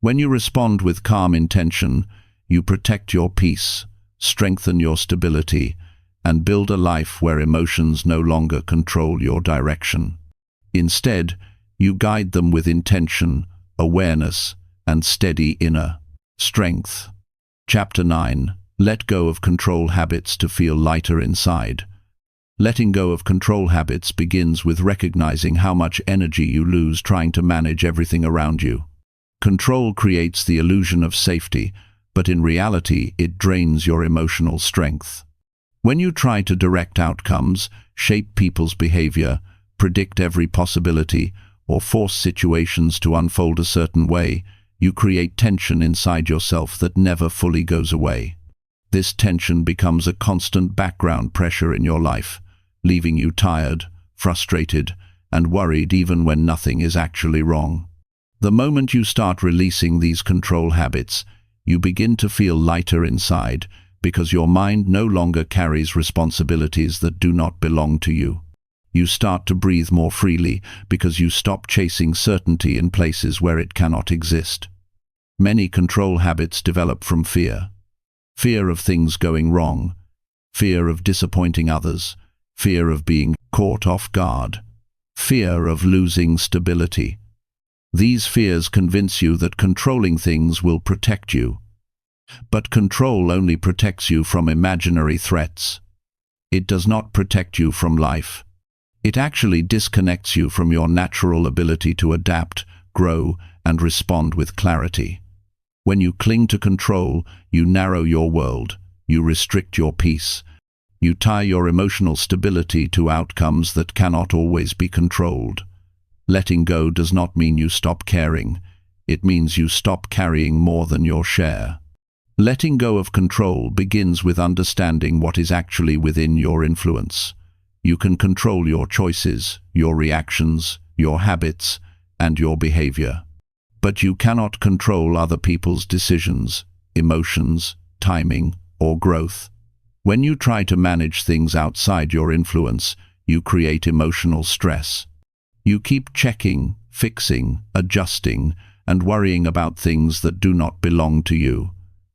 When you respond with calm intention, you protect your peace, strengthen your stability, and build a life where emotions no longer control your direction. Instead, you guide them with intention, awareness, and steady inner strength. Chapter 9. Let go of control habits to feel lighter inside. Letting go of control habits begins with recognizing how much energy you lose trying to manage everything around you. Control creates the illusion of safety, but in reality it drains your emotional strength. When you try to direct outcomes, shape people's behavior, predict every possibility, or force situations to unfold a certain way, you create tension inside yourself that never fully goes away. This tension becomes a constant background pressure in your life, leaving you tired, frustrated, and worried even when nothing is actually wrong. The moment you start releasing these control habits, you begin to feel lighter inside because your mind no longer carries responsibilities that do not belong to you. You start to breathe more freely because you stop chasing certainty in places where it cannot exist. Many control habits develop from fear. Fear of things going wrong, fear of disappointing others, fear of being caught off guard, fear of losing stability. These fears convince you that controlling things will protect you. But control only protects you from imaginary threats. It does not protect you from life. It actually disconnects you from your natural ability to adapt, grow, and respond with clarity. When you cling to control, you narrow your world, you restrict your peace, you tie your emotional stability to outcomes that cannot always be controlled. Letting go does not mean you stop caring. It means you stop carrying more than your share. Letting go of control begins with understanding what is actually within your influence. You can control your choices, your reactions, your habits, and your behavior. But you cannot control other people's decisions, emotions, timing, or growth. When you try to manage things outside your influence, you create emotional stress. You keep checking, fixing, adjusting, and worrying about things that do not belong to you.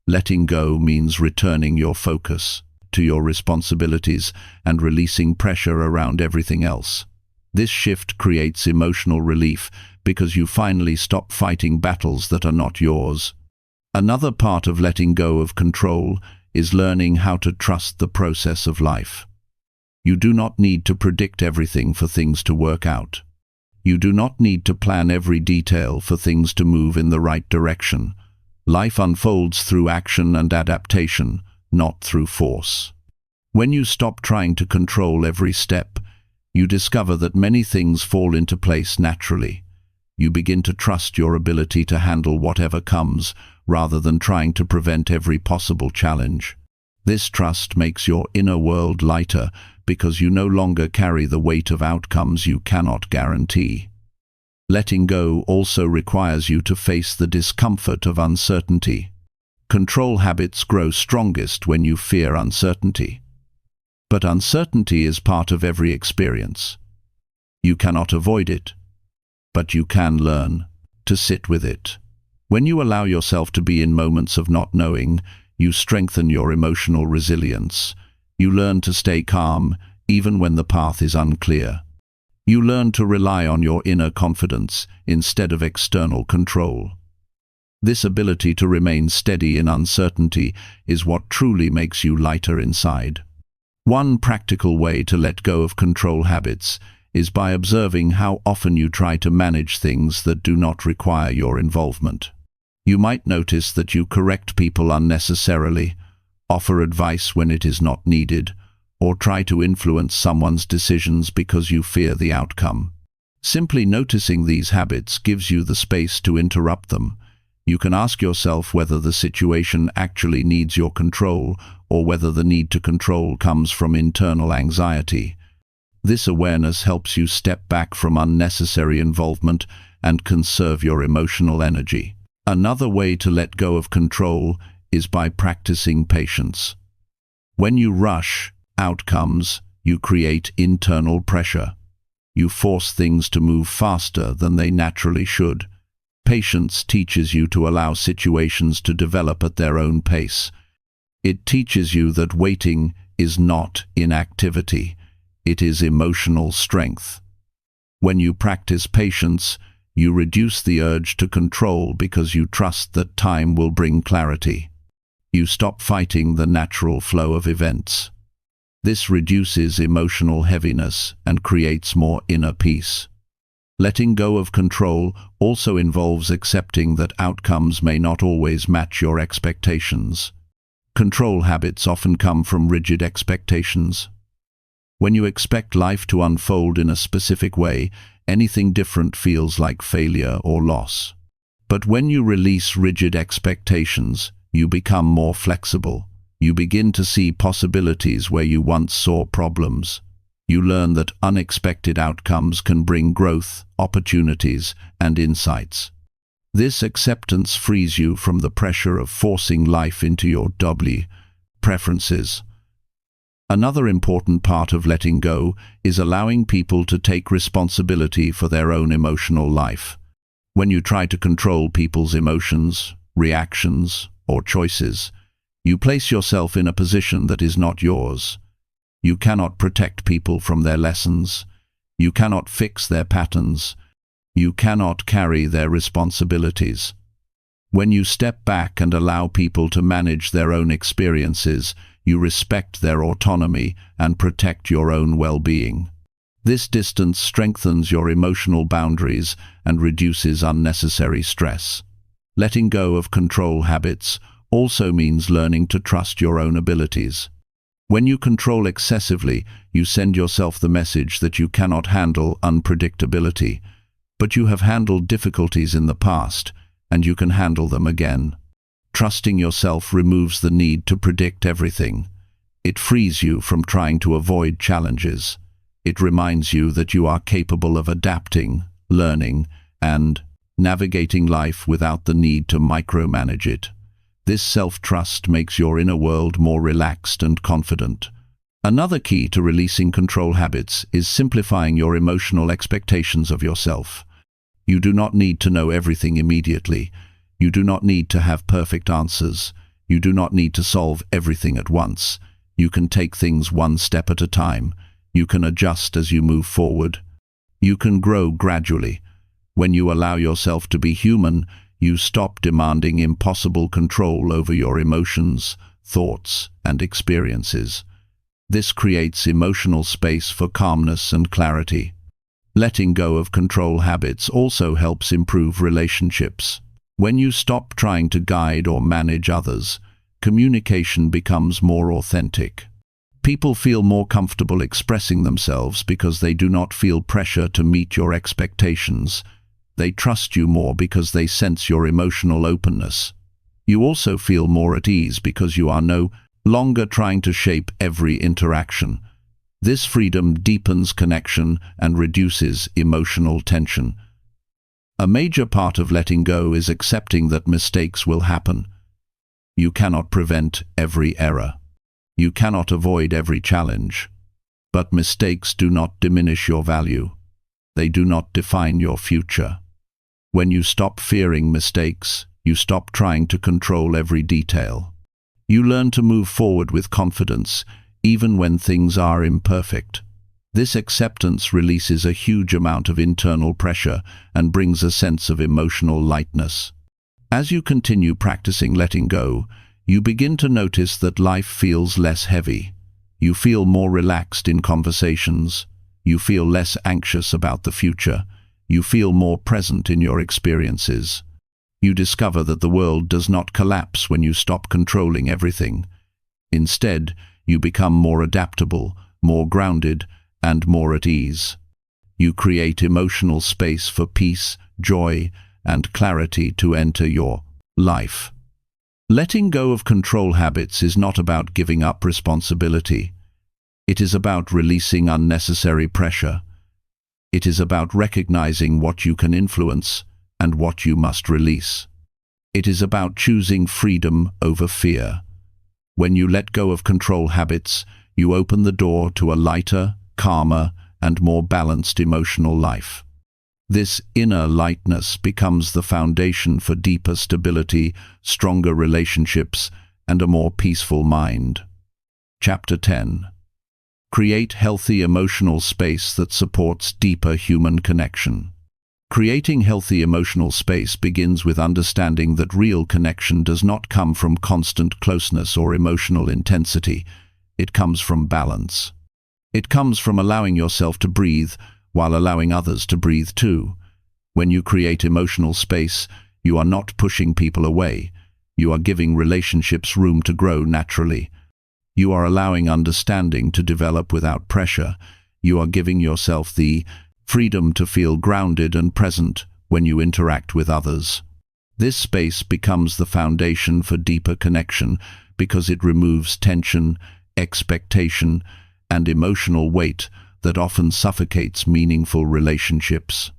Letting go means returning your focus to your responsibilities and releasing pressure around everything else. This shift creates emotional relief because you finally stop fighting battles that are not yours. Another part of letting go of control is learning how to trust the process of life. You do not need to predict everything for things to work out. You do not need to plan every detail for things to move in the right direction. Life unfolds through action and adaptation, not through force. When you stop trying to control every step, you discover that many things fall into place naturally. You begin to trust your ability to handle whatever comes, rather than trying to prevent every possible challenge. This trust makes your inner world lighter because you no longer carry the weight of outcomes you cannot guarantee. Letting go also requires you to face the discomfort of uncertainty. Control habits grow strongest when you fear uncertainty. But uncertainty is part of every experience. You cannot avoid it, but you can learn to sit with it. When you allow yourself to be in moments of not knowing, you strengthen your emotional resilience. You learn to stay calm, even when the path is unclear. You learn to rely on your inner confidence instead of external control. This ability to remain steady in uncertainty is what truly makes you lighter inside. One practical way to let go of control habits is by observing how often you try to manage things that do not require your involvement. You might notice that you correct people unnecessarily, offer advice when it is not needed, or try to influence someone's decisions because you fear the outcome. Simply noticing these habits gives you the space to interrupt them. You can ask yourself whether the situation actually needs your control or whether the need to control comes from internal anxiety. This awareness helps you step back from unnecessary involvement and conserve your emotional energy. Another way to let go of control is by practicing patience. When you rush outcomes, you create internal pressure. You force things to move faster than they naturally should. Patience teaches you to allow situations to develop at their own pace. It teaches you that waiting is not inactivity, it is emotional strength. When you practice patience, you reduce the urge to control because you trust that time will bring clarity. You stop fighting the natural flow of events. This reduces emotional heaviness and creates more inner peace. Letting go of control also involves accepting that outcomes may not always match your expectations. Control habits often come from rigid expectations. When you expect life to unfold in a specific way, anything different feels like failure or loss. But when you release rigid expectations, you become more flexible. You begin to see possibilities where you once saw problems. You learn that unexpected outcomes can bring growth, opportunities, and insights. This acceptance frees you from the pressure of forcing life into your preferences. Another important part of letting go is allowing people to take responsibility for their own emotional life. When you try to control people's emotions, reactions, or choices, you place yourself in a position that is not yours. You cannot protect people from their lessons. You cannot fix their patterns. You cannot carry their responsibilities. When you step back and allow people to manage their own experiences, you respect their autonomy and protect your own well-being. This distance strengthens your emotional boundaries and reduces unnecessary stress. Letting go of control habits also means learning to trust your own abilities. When you control excessively, you send yourself the message that you cannot handle unpredictability, but you have handled difficulties in the past, and you can handle them again. Trusting yourself removes the need to predict everything. It frees you from trying to avoid challenges. It reminds you that you are capable of adapting, learning, and navigating life without the need to micromanage it. This self-trust makes your inner world more relaxed and confident. Another key to releasing control habits is simplifying your emotional expectations of yourself. You do not need to know everything immediately. You do not need to have perfect answers. You do not need to solve everything at once. You can take things one step at a time. You can adjust as you move forward. You can grow gradually. When you allow yourself to be human, you stop demanding impossible control over your emotions, thoughts, and experiences. This creates emotional space for calmness and clarity. Letting go of control habits also helps improve relationships. When you stop trying to guide or manage others, communication becomes more authentic. People feel more comfortable expressing themselves because they do not feel pressure to meet your expectations. They trust you more because they sense your emotional openness. You also feel more at ease because you are no longer trying to shape every interaction. This freedom deepens connection and reduces emotional tension. A major part of letting go is accepting that mistakes will happen. You cannot prevent every error. You cannot avoid every challenge. But mistakes do not diminish your value. They do not define your future. When you stop fearing mistakes, you stop trying to control every detail. You learn to move forward with confidence, even when things are imperfect. This acceptance releases a huge amount of internal pressure and brings a sense of emotional lightness. As you continue practicing letting go, you begin to notice that life feels less heavy. You feel more relaxed in conversations. You feel less anxious about the future. You feel more present in your experiences. You discover that the world does not collapse when you stop controlling everything. Instead, you become more adaptable, more grounded, and more at ease. You create emotional space for peace, joy, and clarity to enter your life. Letting go of control habits is not about giving up responsibility. It is about releasing unnecessary pressure. It is about recognizing what you can influence and what you must release. It is about choosing freedom over fear. When you let go of control habits, you open the door to a lighter, calmer, and more balanced emotional life. This inner lightness becomes the foundation for deeper stability, stronger relationships, and a more peaceful mind. Chapter 10. Create healthy emotional space that supports deeper human connection. Creating healthy emotional space begins with understanding that real connection does not come from constant closeness or emotional intensity. It comes from balance. It comes from allowing yourself to breathe while allowing others to breathe too. When you create emotional space, you are not pushing people away. You are giving relationships room to grow naturally. You are allowing understanding to develop without pressure. You are giving yourself the freedom to feel grounded and present when you interact with others. This space becomes the foundation for deeper connection because it removes tension, expectation, and emotional weight that often suffocates meaningful relationships.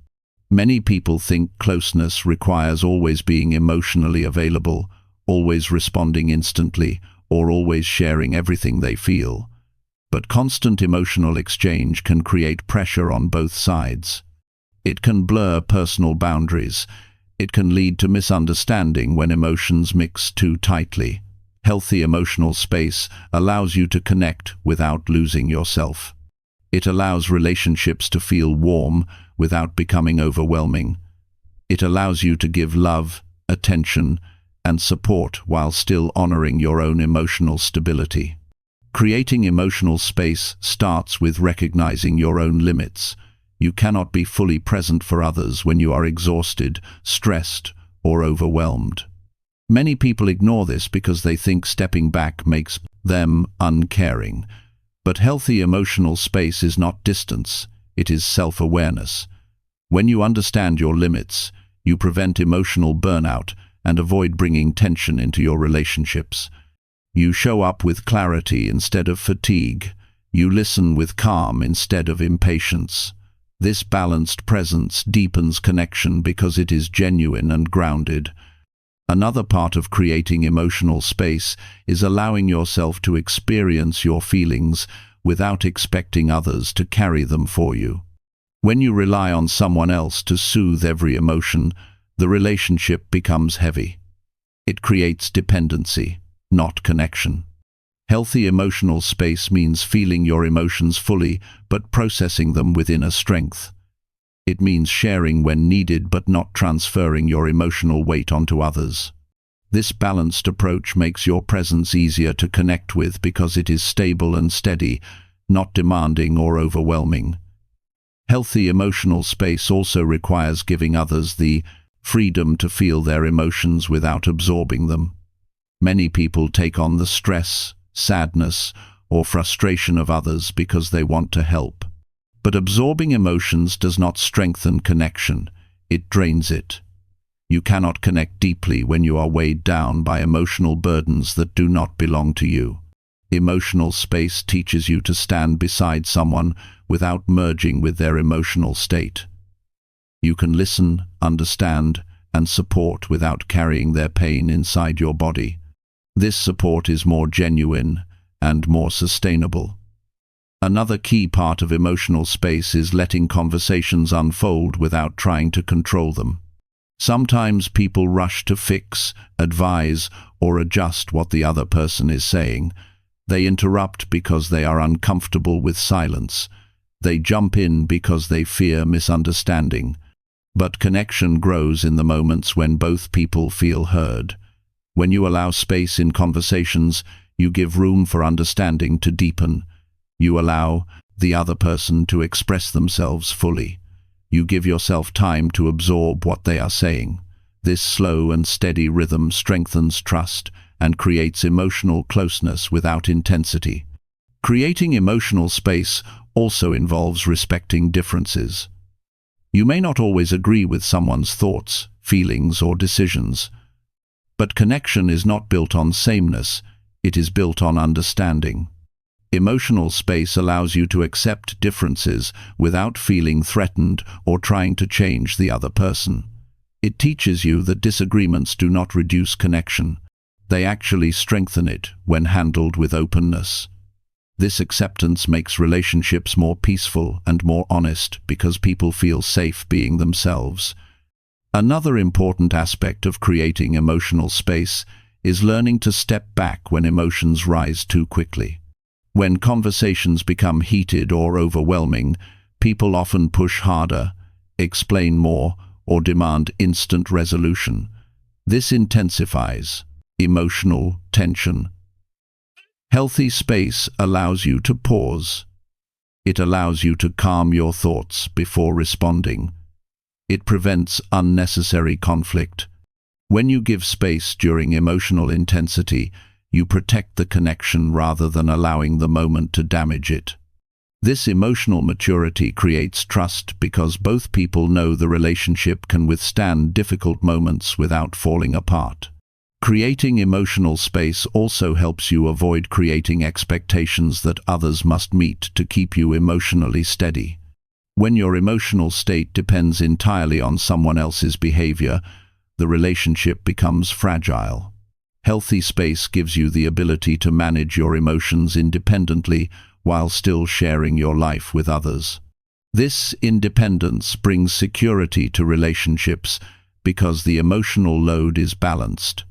Many people think closeness requires always being emotionally available, always responding instantly, or always sharing everything they feel. But constant emotional exchange can create pressure on both sides. It can blur personal boundaries. It can lead to misunderstanding when emotions mix too tightly. Healthy emotional space allows you to connect without losing yourself. It allows relationships to feel warm without becoming overwhelming. It allows you to give love, attention, and support while still honoring your own emotional stability. Creating emotional space starts with recognizing your own limits. You cannot be fully present for others when you are exhausted, stressed, or overwhelmed. Many people ignore this because they think stepping back makes them uncaring. But healthy emotional space is not distance, it is self-awareness. When you understand your limits, you prevent emotional burnout and avoid bringing tension into your relationships. You show up with clarity instead of fatigue. You listen with calm instead of impatience. This balanced presence deepens connection because it is genuine and grounded. Another part of creating emotional space is allowing yourself to experience your feelings without expecting others to carry them for you. When you rely on someone else to soothe every emotion, the relationship becomes heavy. It creates dependency, not connection. Healthy emotional space means feeling your emotions fully but processing them with inner strength. It means sharing when needed but not transferring your emotional weight onto others. This balanced approach makes your presence easier to connect with because it is stable and steady, not demanding or overwhelming. Healthy emotional space also requires giving others the freedom to feel their emotions without absorbing them. Many people take on the stress, sadness, or frustration of others because they want to help. But absorbing emotions does not strengthen connection, it drains it. You cannot connect deeply when you are weighed down by emotional burdens that do not belong to you. Emotional space teaches you to stand beside someone without merging with their emotional state. You can listen, understand, and support without carrying their pain inside your body. This support is more genuine and more sustainable. Another key part of emotional space is letting conversations unfold without trying to control them. Sometimes people rush to fix, advise, or adjust what the other person is saying. They interrupt because they are uncomfortable with silence. They jump in because they fear misunderstanding. But connection grows in the moments when both people feel heard. When you allow space in conversations, you give room for understanding to deepen. You allow the other person to express themselves fully. You give yourself time to absorb what they are saying. This slow and steady rhythm strengthens trust and creates emotional closeness without intensity. Creating emotional space also involves respecting differences. You may not always agree with someone's thoughts, feelings, or decisions, but connection is not built on sameness, it is built on understanding. Emotional space allows you to accept differences without feeling threatened or trying to change the other person. It teaches you that disagreements do not reduce connection. They actually strengthen it when handled with openness. This acceptance makes relationships more peaceful and more honest because people feel safe being themselves. Another important aspect of creating emotional space is learning to step back when emotions rise too quickly. When conversations become heated or overwhelming, people often push harder, explain more, or demand instant resolution. This intensifies emotional tension. Healthy space allows you to pause. It allows you to calm your thoughts before responding. It prevents unnecessary conflict. When you give space during emotional intensity, you protect the connection rather than allowing the moment to damage it. This emotional maturity creates trust because both people know the relationship can withstand difficult moments without falling apart. Creating emotional space also helps you avoid creating expectations that others must meet to keep you emotionally steady. When your emotional state depends entirely on someone else's behavior, the relationship becomes fragile. Healthy space gives you the ability to manage your emotions independently while still sharing your life with others. This independence brings security to relationships because the emotional load is balanced.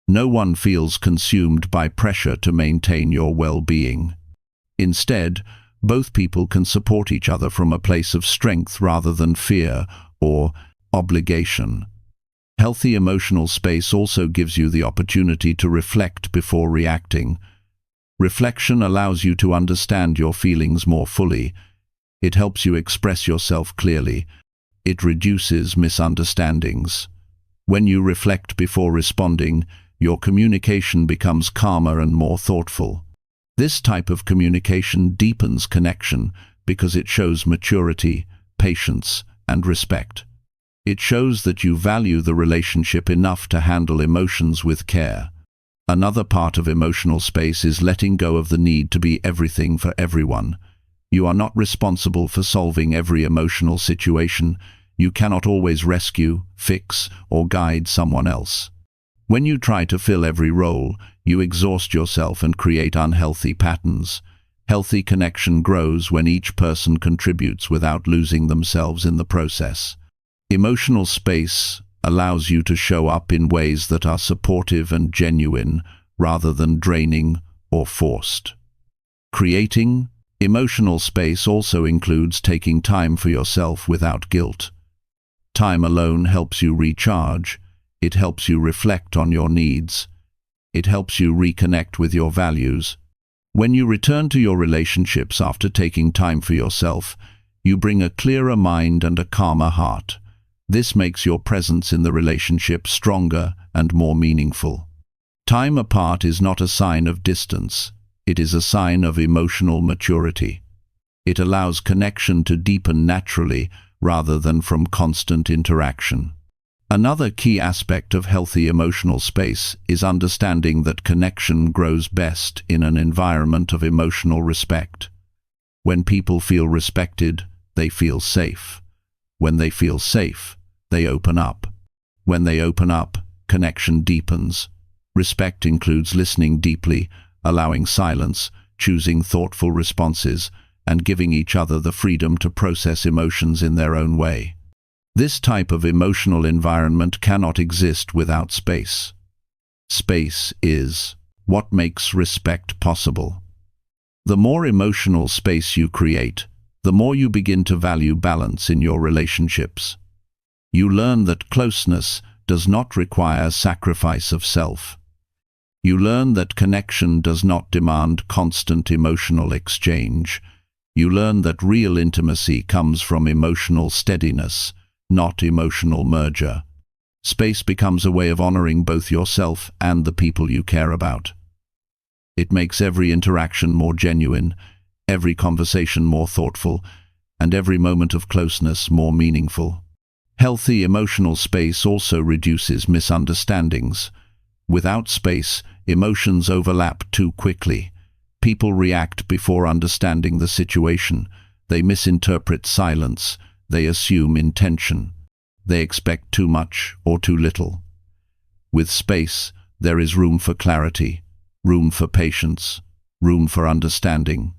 No one feels consumed by pressure to maintain your well-being. Instead, both people can support each other from a place of strength rather than fear or obligation. Healthy emotional space also gives you the opportunity to reflect before reacting. Reflection allows you to understand your feelings more fully. It helps you express yourself clearly. It reduces misunderstandings. When you reflect before responding, your communication becomes calmer and more thoughtful. This type of communication deepens connection because it shows maturity, patience, and respect. It shows that you value the relationship enough to handle emotions with care. Another part of emotional space is letting go of the need to be everything for everyone. You are not responsible for solving every emotional situation. You cannot always rescue, fix, or guide someone else. When you try to fill every role, you exhaust yourself and create unhealthy patterns. Healthy connection grows when each person contributes without losing themselves in the process. Emotional space allows you to show up in ways that are supportive and genuine rather than draining or forced. Creating emotional space also includes taking time for yourself without guilt. Time alone helps you recharge. It helps you reflect on your needs. It helps you reconnect with your values. When you return to your relationships after taking time for yourself, you bring a clearer mind and a calmer heart. This makes your presence in the relationship stronger and more meaningful. Time apart is not a sign of distance. It is a sign of emotional maturity. It allows connection to deepen naturally rather than from constant interaction. Another key aspect of healthy emotional space is understanding that connection grows best in an environment of emotional respect. When people feel respected, they feel safe. When they feel safe, they open up. When they open up, connection deepens. Respect includes listening deeply, allowing silence, choosing thoughtful responses, and giving each other the freedom to process emotions in their own way. This type of emotional environment cannot exist without space. Space is what makes respect possible. The more emotional space you create, the more you begin to value balance in your relationships. You learn that closeness does not require sacrifice of self. You learn that connection does not demand constant emotional exchange. You learn that real intimacy comes from emotional steadiness, not emotional merger. Space becomes a way of honoring both yourself and the people you care about. It makes every interaction more genuine, every conversation more thoughtful, and every moment of closeness more meaningful. Healthy emotional space also reduces misunderstandings. Without space, emotions overlap too quickly. People react before understanding the situation. They misinterpret silence. They assume intention. They expect too much or too little. With space, there is room for clarity, room for patience, room for understanding.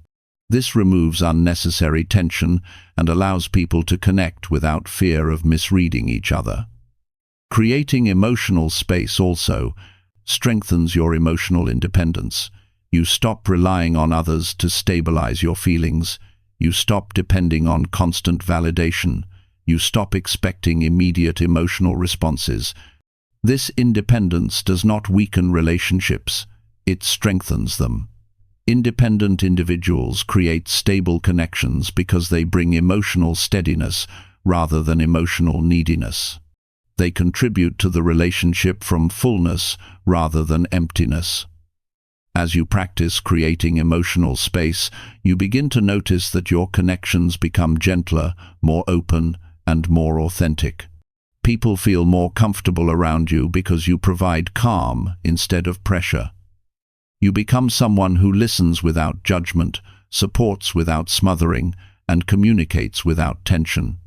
This removes unnecessary tension and allows people to connect without fear of misreading each other. Creating emotional space also strengthens your emotional independence. You stop relying on others to stabilize your feelings. You stop depending on constant validation. You stop expecting immediate emotional responses. This independence does not weaken relationships, it strengthens them. Independent individuals create stable connections because they bring emotional steadiness rather than emotional neediness. They contribute to the relationship from fullness rather than emptiness. As you practice creating emotional space, you begin to notice that your connections become gentler, more open, and more authentic. People feel more comfortable around you because you provide calm instead of pressure. You become someone who listens without judgment, supports without smothering, and communicates without tension.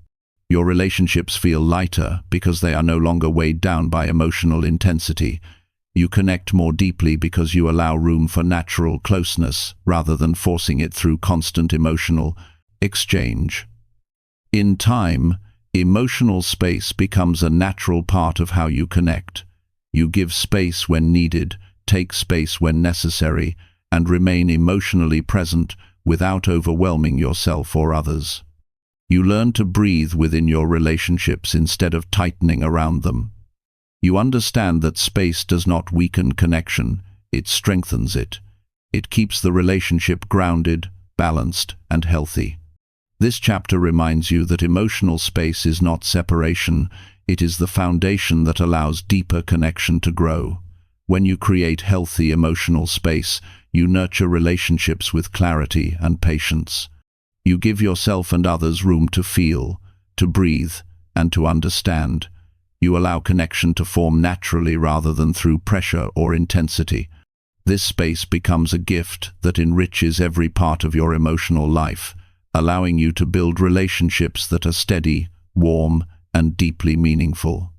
Your relationships feel lighter because they are no longer weighed down by emotional intensity. You connect more deeply because you allow room for natural closeness rather than forcing it through constant emotional exchange. In time, emotional space becomes a natural part of how you connect. You give space when needed, take space when necessary, and remain emotionally present without overwhelming yourself or others. You learn to breathe within your relationships instead of tightening around them. You understand that space does not weaken connection, it strengthens it. It keeps the relationship grounded, balanced, and healthy. This chapter reminds you that emotional space is not separation, it is the foundation that allows deeper connection to grow. When you create healthy emotional space, you nurture relationships with clarity and patience. You give yourself and others room to feel, to breathe, and to understand. You allow connection to form naturally rather than through pressure or intensity. This space becomes a gift that enriches every part of your emotional life, allowing you to build relationships that are steady, warm, and deeply meaningful.